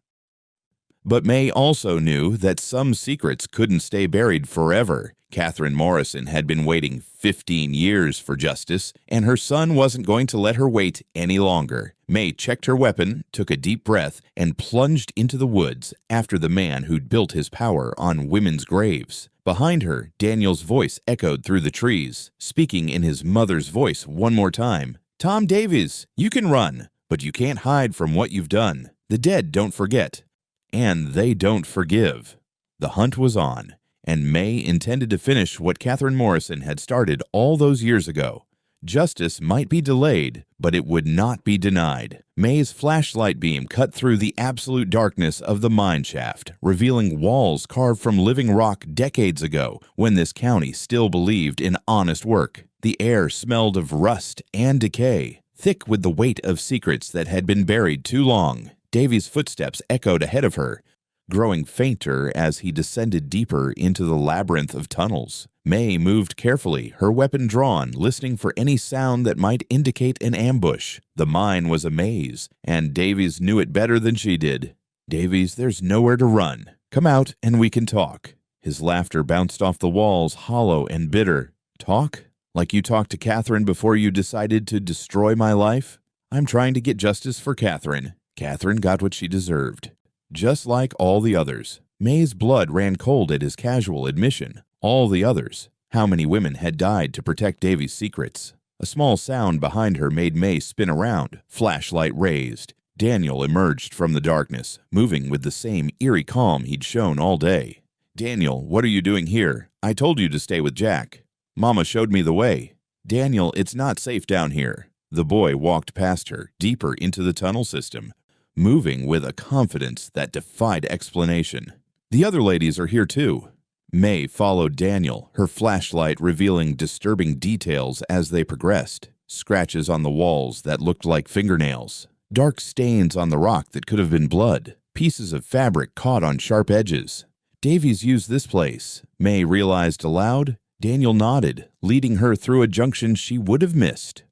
But May also knew that some secrets couldn't stay buried forever. Catherine Morrison had been waiting 15 years for justice, and her son wasn't going to let her wait any longer. May checked her weapon, took a deep breath, and plunged into the woods after the man who'd built his power on women's graves. Behind her, Daniel's voice echoed through the trees, speaking in his mother's voice one more time. "Tom Davies, you can run, but you can't hide from what you've done. The dead don't forget, and they don't forgive." The hunt was on, and May intended to finish what Catherine Morrison had started all those years ago. Justice might be delayed, but it would not be denied. May's flashlight beam cut through the absolute darkness of the mine shaft, revealing walls carved from living rock decades ago, when this county still believed in honest work. The air smelled of rust and decay, thick with the weight of secrets that had been buried too long. Davies' footsteps echoed ahead of her, growing fainter as he descended deeper into the labyrinth of tunnels. May moved carefully, her weapon drawn, listening for any sound that might indicate an ambush. The mine was a maze, and Davies knew it better than she did. "Davies, there's nowhere to run. Come out and we can talk." His laughter bounced off the walls, hollow and bitter. "Talk? Like you talked to Catherine before you decided to destroy my life? I'm trying to get justice for Catherine. Catherine got what she deserved, just like all the others." May's blood ran cold at his casual admission. All the others. How many women had died to protect Davies' secrets? A small sound behind her made May spin around, flashlight raised. Daniel emerged from the darkness, moving with the same eerie calm he'd shown all day. "Daniel, what are you doing here? I told you to stay with Jack. Mama showed me the way." "Daniel, it's not safe down here." The boy walked past her, deeper into the tunnel system, moving with a confidence that defied explanation. "The other ladies are here too." May followed Daniel, her flashlight revealing disturbing details as they progressed. Scratches on the walls that looked like fingernails. Dark stains on the rock that could have been blood. Pieces of fabric caught on sharp edges. "Davies used this place," May realized aloud. Daniel nodded, leading her through a junction she would have missed.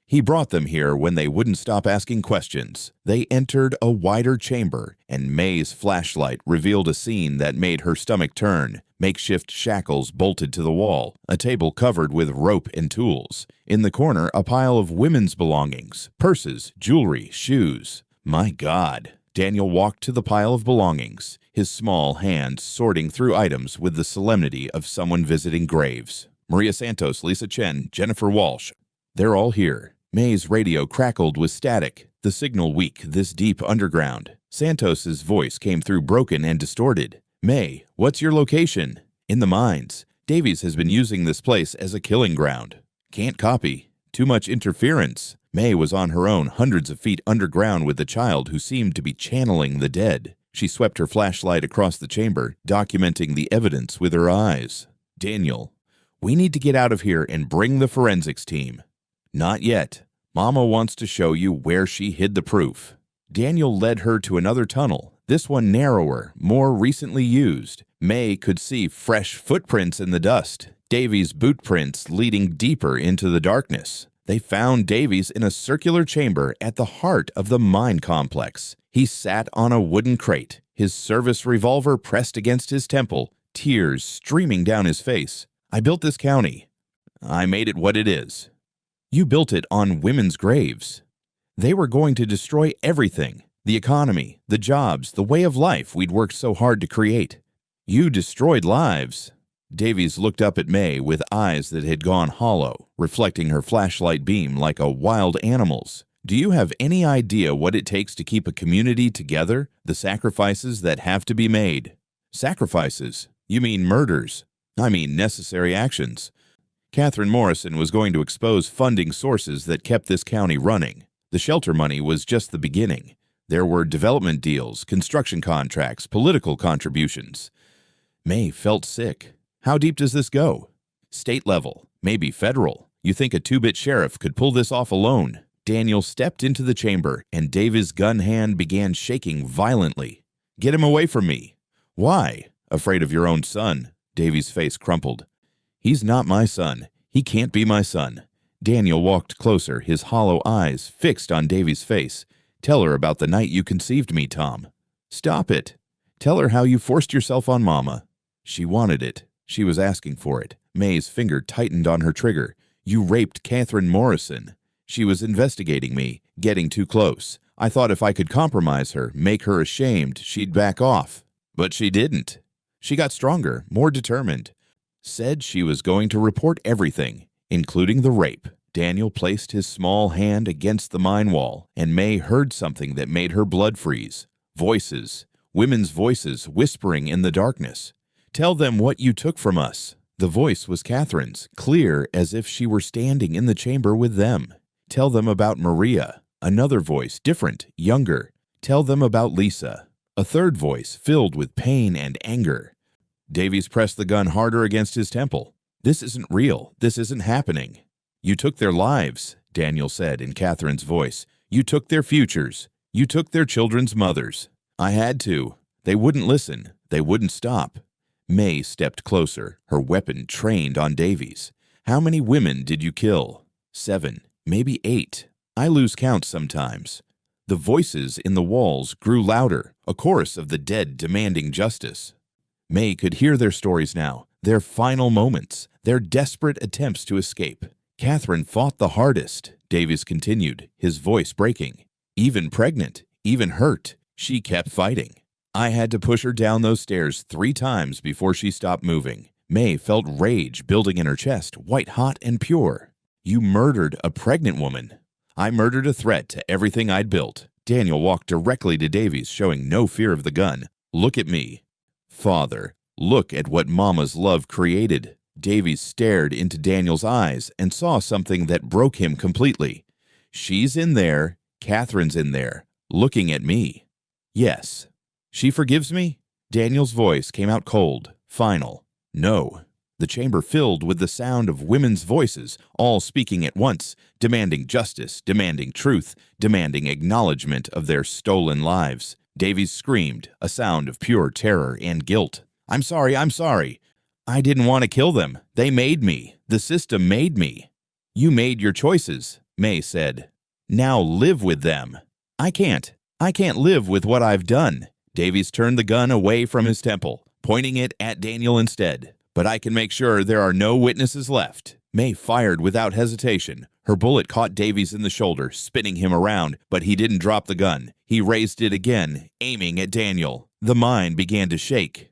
He brought them here when they wouldn't stop asking questions. They entered a wider chamber, and May's flashlight revealed a scene that made her stomach turn. Makeshift shackles bolted to the wall, a table covered with rope and tools. In the corner, a pile of women's belongings, purses, jewelry, shoes. My God. Daniel walked to the pile of belongings, his small hands sorting through items with the solemnity of someone visiting graves. Maria Santos, Lisa Chen, Jennifer Walsh. They're all here. May's radio crackled with static, the signal weak this deep underground. Santos's voice came through broken and distorted. "May, what's your location?" "In the mines. Davies has been using this place as a killing ground." "Can't copy. Too much interference." May was on her own, hundreds of feet underground with the child who seemed to be channeling the dead. She swept her flashlight across the chamber, documenting the evidence with her eyes. "Daniel, we need to get out of here and bring the forensics team." "Not yet. Mama wants to show you where she hid the proof." Daniel led her to another tunnel, this one narrower, more recently used. May could see fresh footprints in the dust, Davy's boot prints leading deeper into the darkness. They found Davies in a circular chamber at the heart of the mine complex. He sat on a wooden crate, his service revolver pressed against his temple, tears streaming down his face. I built this county. I made it what it is. You built it on women's graves. They were going to destroy everything, the economy, the jobs, the way of life we'd worked so hard to create. You destroyed lives. Davies looked up at May with eyes that had gone hollow, reflecting her flashlight beam like a wild animal's. Do you have any idea what it takes to keep a community together, the sacrifices that have to be made? Sacrifices? You mean murders? I mean necessary actions. Catherine Morrison was going to expose funding sources that kept this county running. The shelter money was just the beginning. There were development deals, construction contracts, political contributions. May felt sick. How deep does this go? State level, maybe federal. You think a two-bit sheriff could pull this off alone? Daniel stepped into the chamber, and David's gun hand began shaking violently. Get him away from me. Why? Afraid of your own son? Davy's face crumpled. He's not my son. He can't be my son. Daniel walked closer, his hollow eyes fixed on Davy's face. Tell her about the night you conceived me, Tom. Stop it. Tell her how you forced yourself on Mama. She wanted it. She was asking for it. May's finger tightened on her trigger. You raped Catherine Morrison. She was investigating me, getting too close. I thought if I could compromise her, make her ashamed, she'd back off. But she didn't. She got stronger, more determined. Said she was going to report everything, including the rape. Daniel placed his small hand against the mine wall, and May heard something that made her blood freeze. Voices. Women's voices whispering in the darkness. Tell them what you took from us. The voice was Catherine's, clear as if she were standing in the chamber with them. Tell them about Maria. Another voice, different, younger. Tell them about Lisa. A third voice, filled with pain and anger. Davies pressed the gun harder against his temple. This isn't real. This isn't happening. You took their lives, Daniel said in Catherine's voice. You took their futures. You took their children's mothers. I had to. They wouldn't listen. They wouldn't stop. May stepped closer, her weapon trained on Davies. How many women did you kill? 7, maybe 8. I lose count sometimes. The voices in the walls grew louder, a chorus of the dead demanding justice. May could hear their stories now, their final moments, their desperate attempts to escape. Catherine fought the hardest, Davies continued, his voice breaking. Even pregnant, even hurt, she kept fighting. I had to push her down those stairs 3 times before she stopped moving. May felt rage building in her chest, white hot and pure. You murdered a pregnant woman. I murdered a threat to everything I'd built. Daniel walked directly to Davies, showing no fear of the gun. Look at me. Father, look at what Mama's love created. Davies stared into Daniel's eyes and saw something that broke him completely. She's in there, Catherine's in there, looking at me. Yes. She forgives me? Daniel's voice came out cold, final. No. The chamber filled with the sound of women's voices, all speaking at once, demanding justice, demanding truth, demanding acknowledgement of their stolen lives. Davies screamed, a sound of pure terror and guilt. I'm sorry, I'm sorry. I didn't want to kill them. They made me. The system made me. You made your choices, May said. Now live with them. I can't. I can't live with what I've done. Davies turned the gun away from his temple, pointing it at Daniel instead. But I can make sure there are no witnesses left. May fired without hesitation. Her bullet caught Davies in the shoulder, spinning him around, but he didn't drop the gun. He raised it again, aiming at Daniel. The mine began to shake.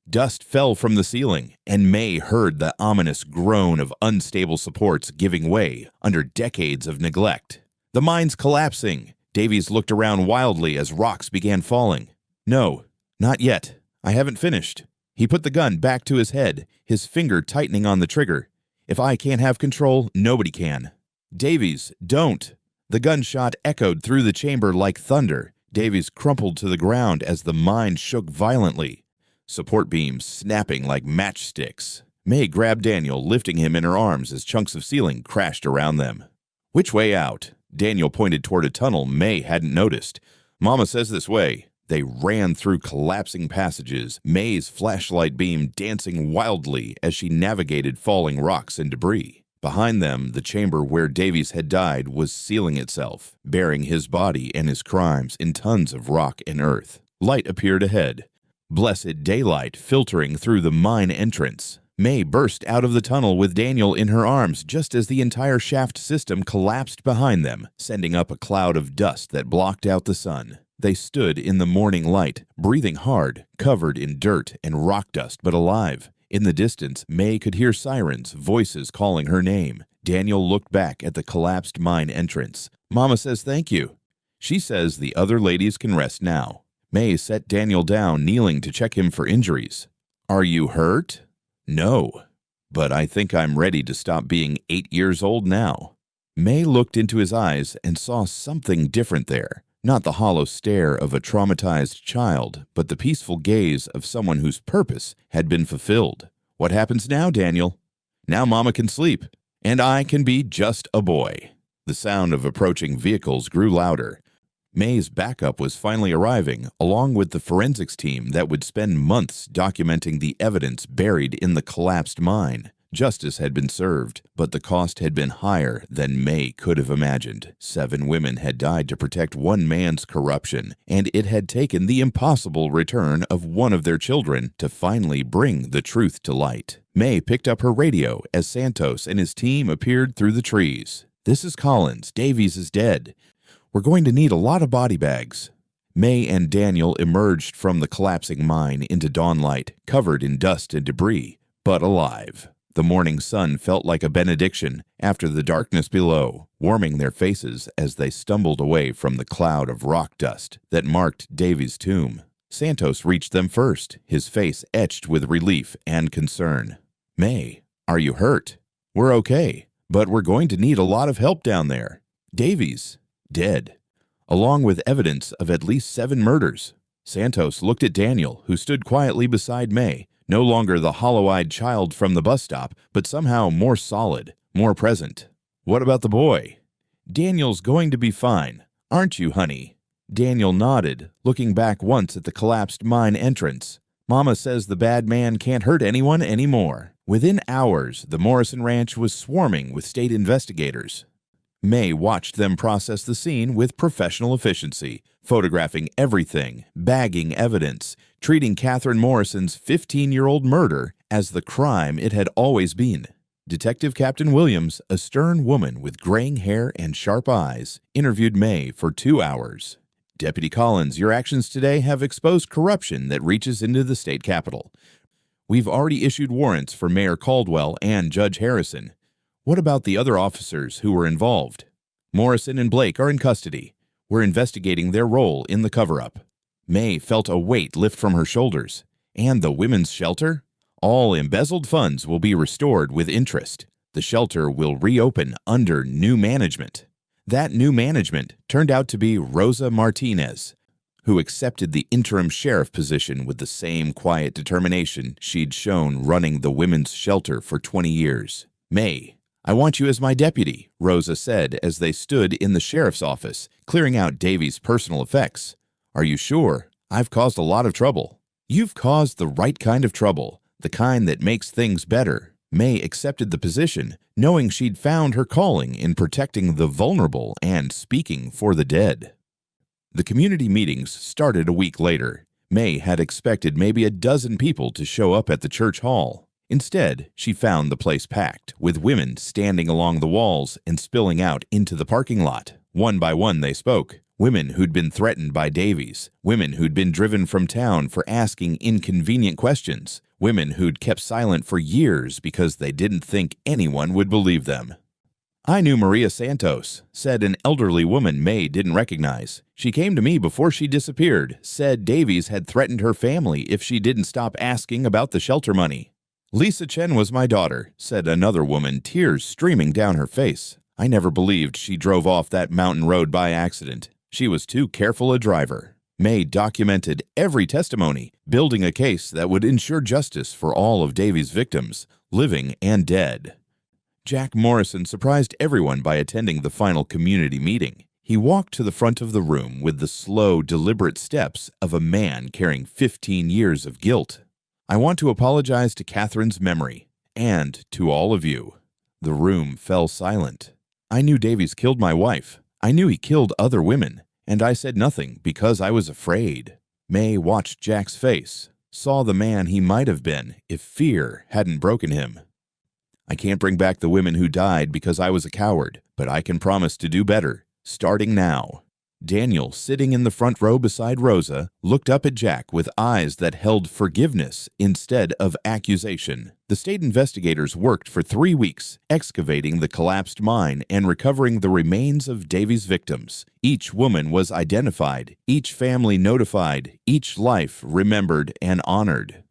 Dust fell from the ceiling, and May heard the ominous groan of unstable supports giving way under decades of neglect. The mine's collapsing. Davies looked around wildly as rocks began falling. No, not yet. I haven't finished. He put the gun back to his head, his finger tightening on the trigger. If I can't have control, nobody can. Davies, don't. The gunshot echoed through the chamber like thunder. Davies crumpled to the ground as the mine shook violently. Support beams snapping like matchsticks. May grabbed Daniel, lifting him in her arms as chunks of ceiling crashed around them. Which way out? Daniel pointed toward a tunnel May hadn't noticed. Mama says this way. They ran through collapsing passages, May's flashlight beam dancing wildly as she navigated falling rocks and debris. Behind them, the chamber where Davies had died was sealing itself, bearing his body and his crimes in tons of rock and earth. Light appeared ahead. Blessed daylight filtering through the mine entrance. May burst out of the tunnel with Daniel in her arms just as the entire shaft system collapsed behind them, sending up a cloud of dust that blocked out the sun. They stood in the morning light, breathing hard, covered in dirt and rock dust but alive. In the distance, May could hear sirens, voices calling her name. Daniel looked back at the collapsed mine entrance. "Mama says thank you." "She says the other ladies can rest now." May set Daniel down, kneeling to check him for injuries. "Are you hurt?" "No, but I think I'm ready to stop being 8 years old now." May looked into his eyes and saw something different there. Not the hollow stare of a traumatized child, but the peaceful gaze of someone whose purpose had been fulfilled. "What happens now, Daniel?" "Now Mama can sleep, and I can be just a boy." The sound of approaching vehicles grew louder. May's backup was finally arriving, along with the forensics team that would spend months documenting the evidence buried in the collapsed mine. Justice had been served, but the cost had been higher than May could have imagined. 7 women had died to protect one man's corruption, and it had taken the impossible return of one of their children to finally bring the truth to light. May picked up her radio as Santos and his team appeared through the trees. "This is Collins. Davies is dead. We're going to need a lot of body bags." May and Daniel emerged from the collapsing mine into dawnlight, covered in dust and debris, but alive. The morning sun felt like a benediction after the darkness below, warming their faces as they stumbled away from the cloud of rock dust that marked Davies' tomb. Santos reached them first, his face etched with relief and concern. "May, are you hurt?" "We're okay, but we're going to need a lot of help down there." "Davies, dead, along with evidence of at least 7 murders." Santos looked at Daniel, who stood quietly beside May, no longer the hollow-eyed child from the bus stop, but somehow more solid, more present. "What about the boy?" "Daniel's going to be fine. Aren't you, honey?" Daniel nodded, looking back once at the collapsed mine entrance. "Mama says the bad man can't hurt anyone anymore." Within hours, the Morrison Ranch was swarming with state investigators. May watched them process the scene with professional efficiency, photographing everything, bagging evidence, treating Catherine Morrison's 15-year-old murder as the crime it had always been. Detective Captain Williams, a stern woman with graying hair and sharp eyes, interviewed May for 2 hours. "Deputy Collins, your actions today have exposed corruption that reaches into the state capitol. We've already issued warrants for Mayor Caldwell and Judge Harrison. What about the other officers who were involved?" "Morrison and Blake are in custody. We're investigating their role in the cover-up." May felt a weight lift from her shoulders. "And the women's shelter? All embezzled funds will be restored with interest. The shelter will reopen under new management." That new management turned out to be Rosa Martinez, who accepted the interim sheriff position with the same quiet determination she'd shown running the women's shelter for 20 years. "May, I want you as my deputy," Rosa said as they stood in the sheriff's office, clearing out Davies' personal effects. "Are you sure? I've caused a lot of trouble." "You've caused the right kind of trouble, the kind that makes things better." May accepted the position, knowing she'd found her calling in protecting the vulnerable and speaking for the dead. The community meetings started a week later. May had expected maybe a dozen people to show up at the church hall. Instead, she found the place packed, with women standing along the walls and spilling out into the parking lot. One by one they spoke. Women who'd been threatened by Davies, women who'd been driven from town for asking inconvenient questions, women who'd kept silent for years because they didn't think anyone would believe them. "I knew Maria Santos," said an elderly woman May didn't recognize. "She came to me before she disappeared, said Davies had threatened her family if she didn't stop asking about the shelter money." "Lisa Chen was my daughter," said another woman, tears streaming down her face. "I never believed she drove off that mountain road by accident. She was too careful a driver." May documented every testimony, building a case that would ensure justice for all of Davies' victims, living and dead. Jack Morrison surprised everyone by attending the final community meeting. He walked to the front of the room with the slow, deliberate steps of a man carrying 15 years of guilt. I want to apologize to Catherine's memory, and to all of you. The room fell silent. I knew Davies killed my wife. I knew he killed other women, and I said nothing because I was afraid. May watched Jack's face, saw the man he might have been if fear hadn't broken him. I can't bring back the women who died because I was a coward, but I can promise to do better, starting now. Daniel, sitting in the front row beside Rosa, looked up at Jack with eyes that held forgiveness instead of accusation. The state investigators worked for 3 weeks, excavating the collapsed mine and recovering the remains of Davies' victims. Each woman was identified, each family notified, each life remembered and honored.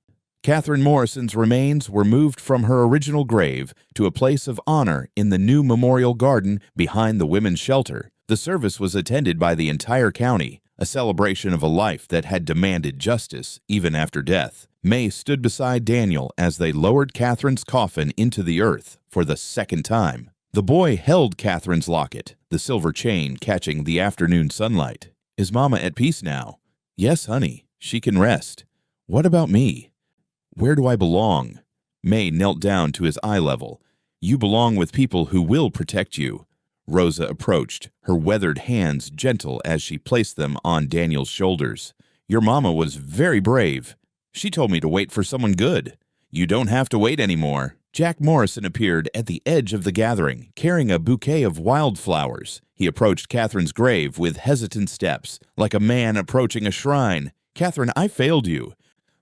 Catherine Morrison's remains were moved from her original grave to a place of honor in the new memorial garden behind the women's shelter. The service was attended by the entire county, a celebration of a life that had demanded justice even after death. May stood beside Daniel as they lowered Catherine's coffin into the earth for the second time. The boy held Catherine's locket, the silver chain catching the afternoon sunlight. Is Mama at peace now? Yes, honey, she can rest. What about me? Where do I belong? May knelt down to his eye level. You belong with people who will protect you. Rosa approached, her weathered hands gentle as she placed them on Daniel's shoulders. Your mama was very brave. She told me to wait for someone good. You don't have to wait anymore. Jack Morrison appeared at the edge of the gathering, carrying a bouquet of wildflowers. He approached Catherine's grave with hesitant steps, like a man approaching a shrine. Catherine, I failed you,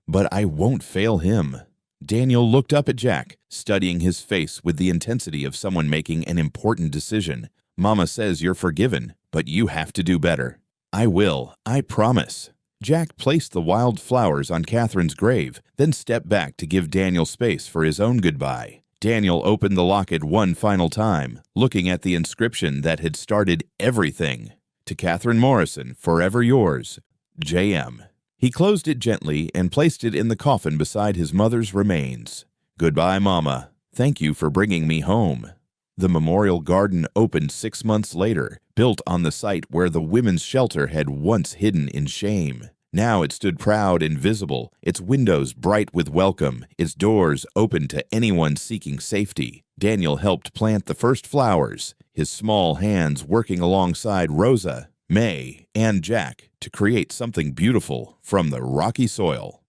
but I won't fail him. Daniel looked up at Jack, studying his face with the intensity of someone making an important decision. Mama says you're forgiven, but you have to do better. I will, I promise. Jack placed the wild flowers on Catherine's grave, then stepped back to give Daniel space for his own goodbye. Daniel opened the locket one final time, looking at the inscription that had started everything. To Catherine Morrison, forever yours, J.M. He closed it gently and placed it in the coffin beside his mother's remains. Goodbye, Mama. Thank you for bringing me home. The memorial garden opened 6 months later, built on the site where the women's shelter had once hidden in shame. Now it stood proud and visible, its windows bright with welcome, its doors open to anyone seeking safety. Daniel helped plant the first flowers, his small hands working alongside Rosa, May, and Jack to create something beautiful from the rocky soil.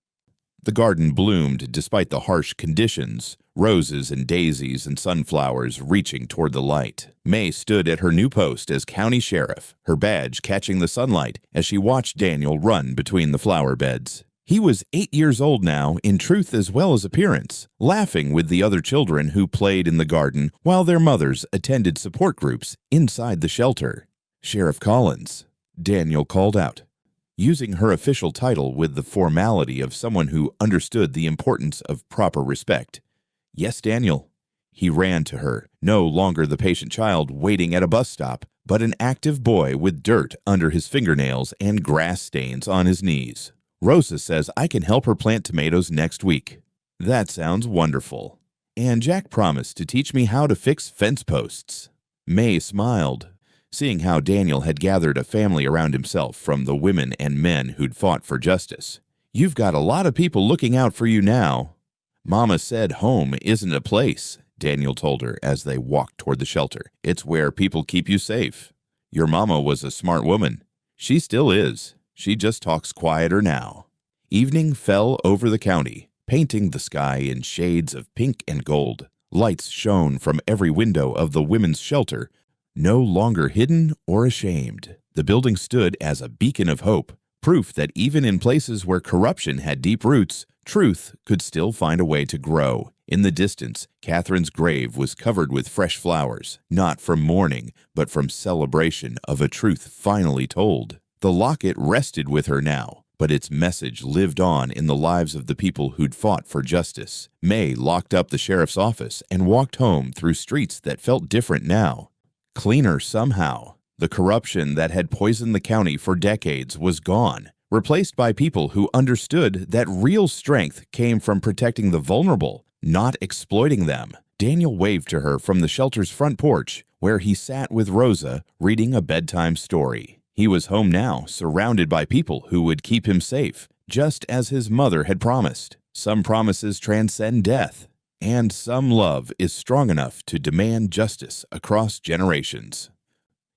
The garden bloomed despite the harsh conditions, roses and daisies and sunflowers reaching toward the light. May stood at her new post as county sheriff, her badge catching the sunlight as she watched Daniel run between the flower beds. He was 8 years old now, in truth as well as appearance, laughing with the other children who played in the garden while their mothers attended support groups inside the shelter. Sheriff Collins, Daniel called out, using her official title with the formality of someone who understood the importance of proper respect. Yes, Daniel. He ran to her, no longer the patient child waiting at a bus stop, but an active boy with dirt under his fingernails and grass stains on his knees. Rosa says I can help her plant tomatoes next week. That sounds wonderful. And Jack promised to teach me how to fix fence posts. May smiled, seeing how Daniel had gathered a family around himself from the women and men who'd fought for justice. You've got a lot of people looking out for you now. Mama said home isn't a place, Daniel told her as they walked toward the shelter. It's where people keep you safe. Your mama was a smart woman. She still is. She just talks quieter now. Evening fell over the county, painting the sky in shades of pink and gold. Lights shone from every window of the women's shelter, no longer hidden or ashamed. The building stood as a beacon of hope, proof that even in places where corruption had deep roots, truth could still find a way to grow. In the distance, Catherine's grave was covered with fresh flowers, not from mourning, but from celebration of a truth finally told. The locket rested with her now, but its message lived on in the lives of the people who'd fought for justice. May locked up the sheriff's office and walked home through streets that felt different now. Cleaner somehow. The corruption that had poisoned the county for decades was gone, replaced by people who understood that real strength came from protecting the vulnerable, not exploiting them. Daniel waved to her from the shelter's front porch, where he sat with Rosa, reading a bedtime story. He was home now, surrounded by people who would keep him safe, just as his mother had promised. Some promises transcend death, and some love is strong enough to demand justice across generations.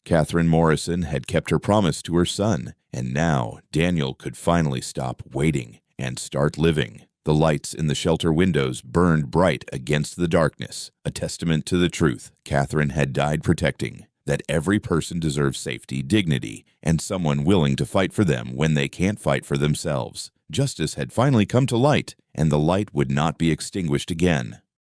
Catherine Morrison had kept her promise to her son, and now Daniel could finally stop waiting and start living. The lights in the shelter windows burned bright against the darkness, a testament to the truth Catherine had died protecting, that every person deserves safety, dignity, and someone willing to fight for them when they can't fight for themselves. Justice had finally come to light, and the light would not be extinguished again.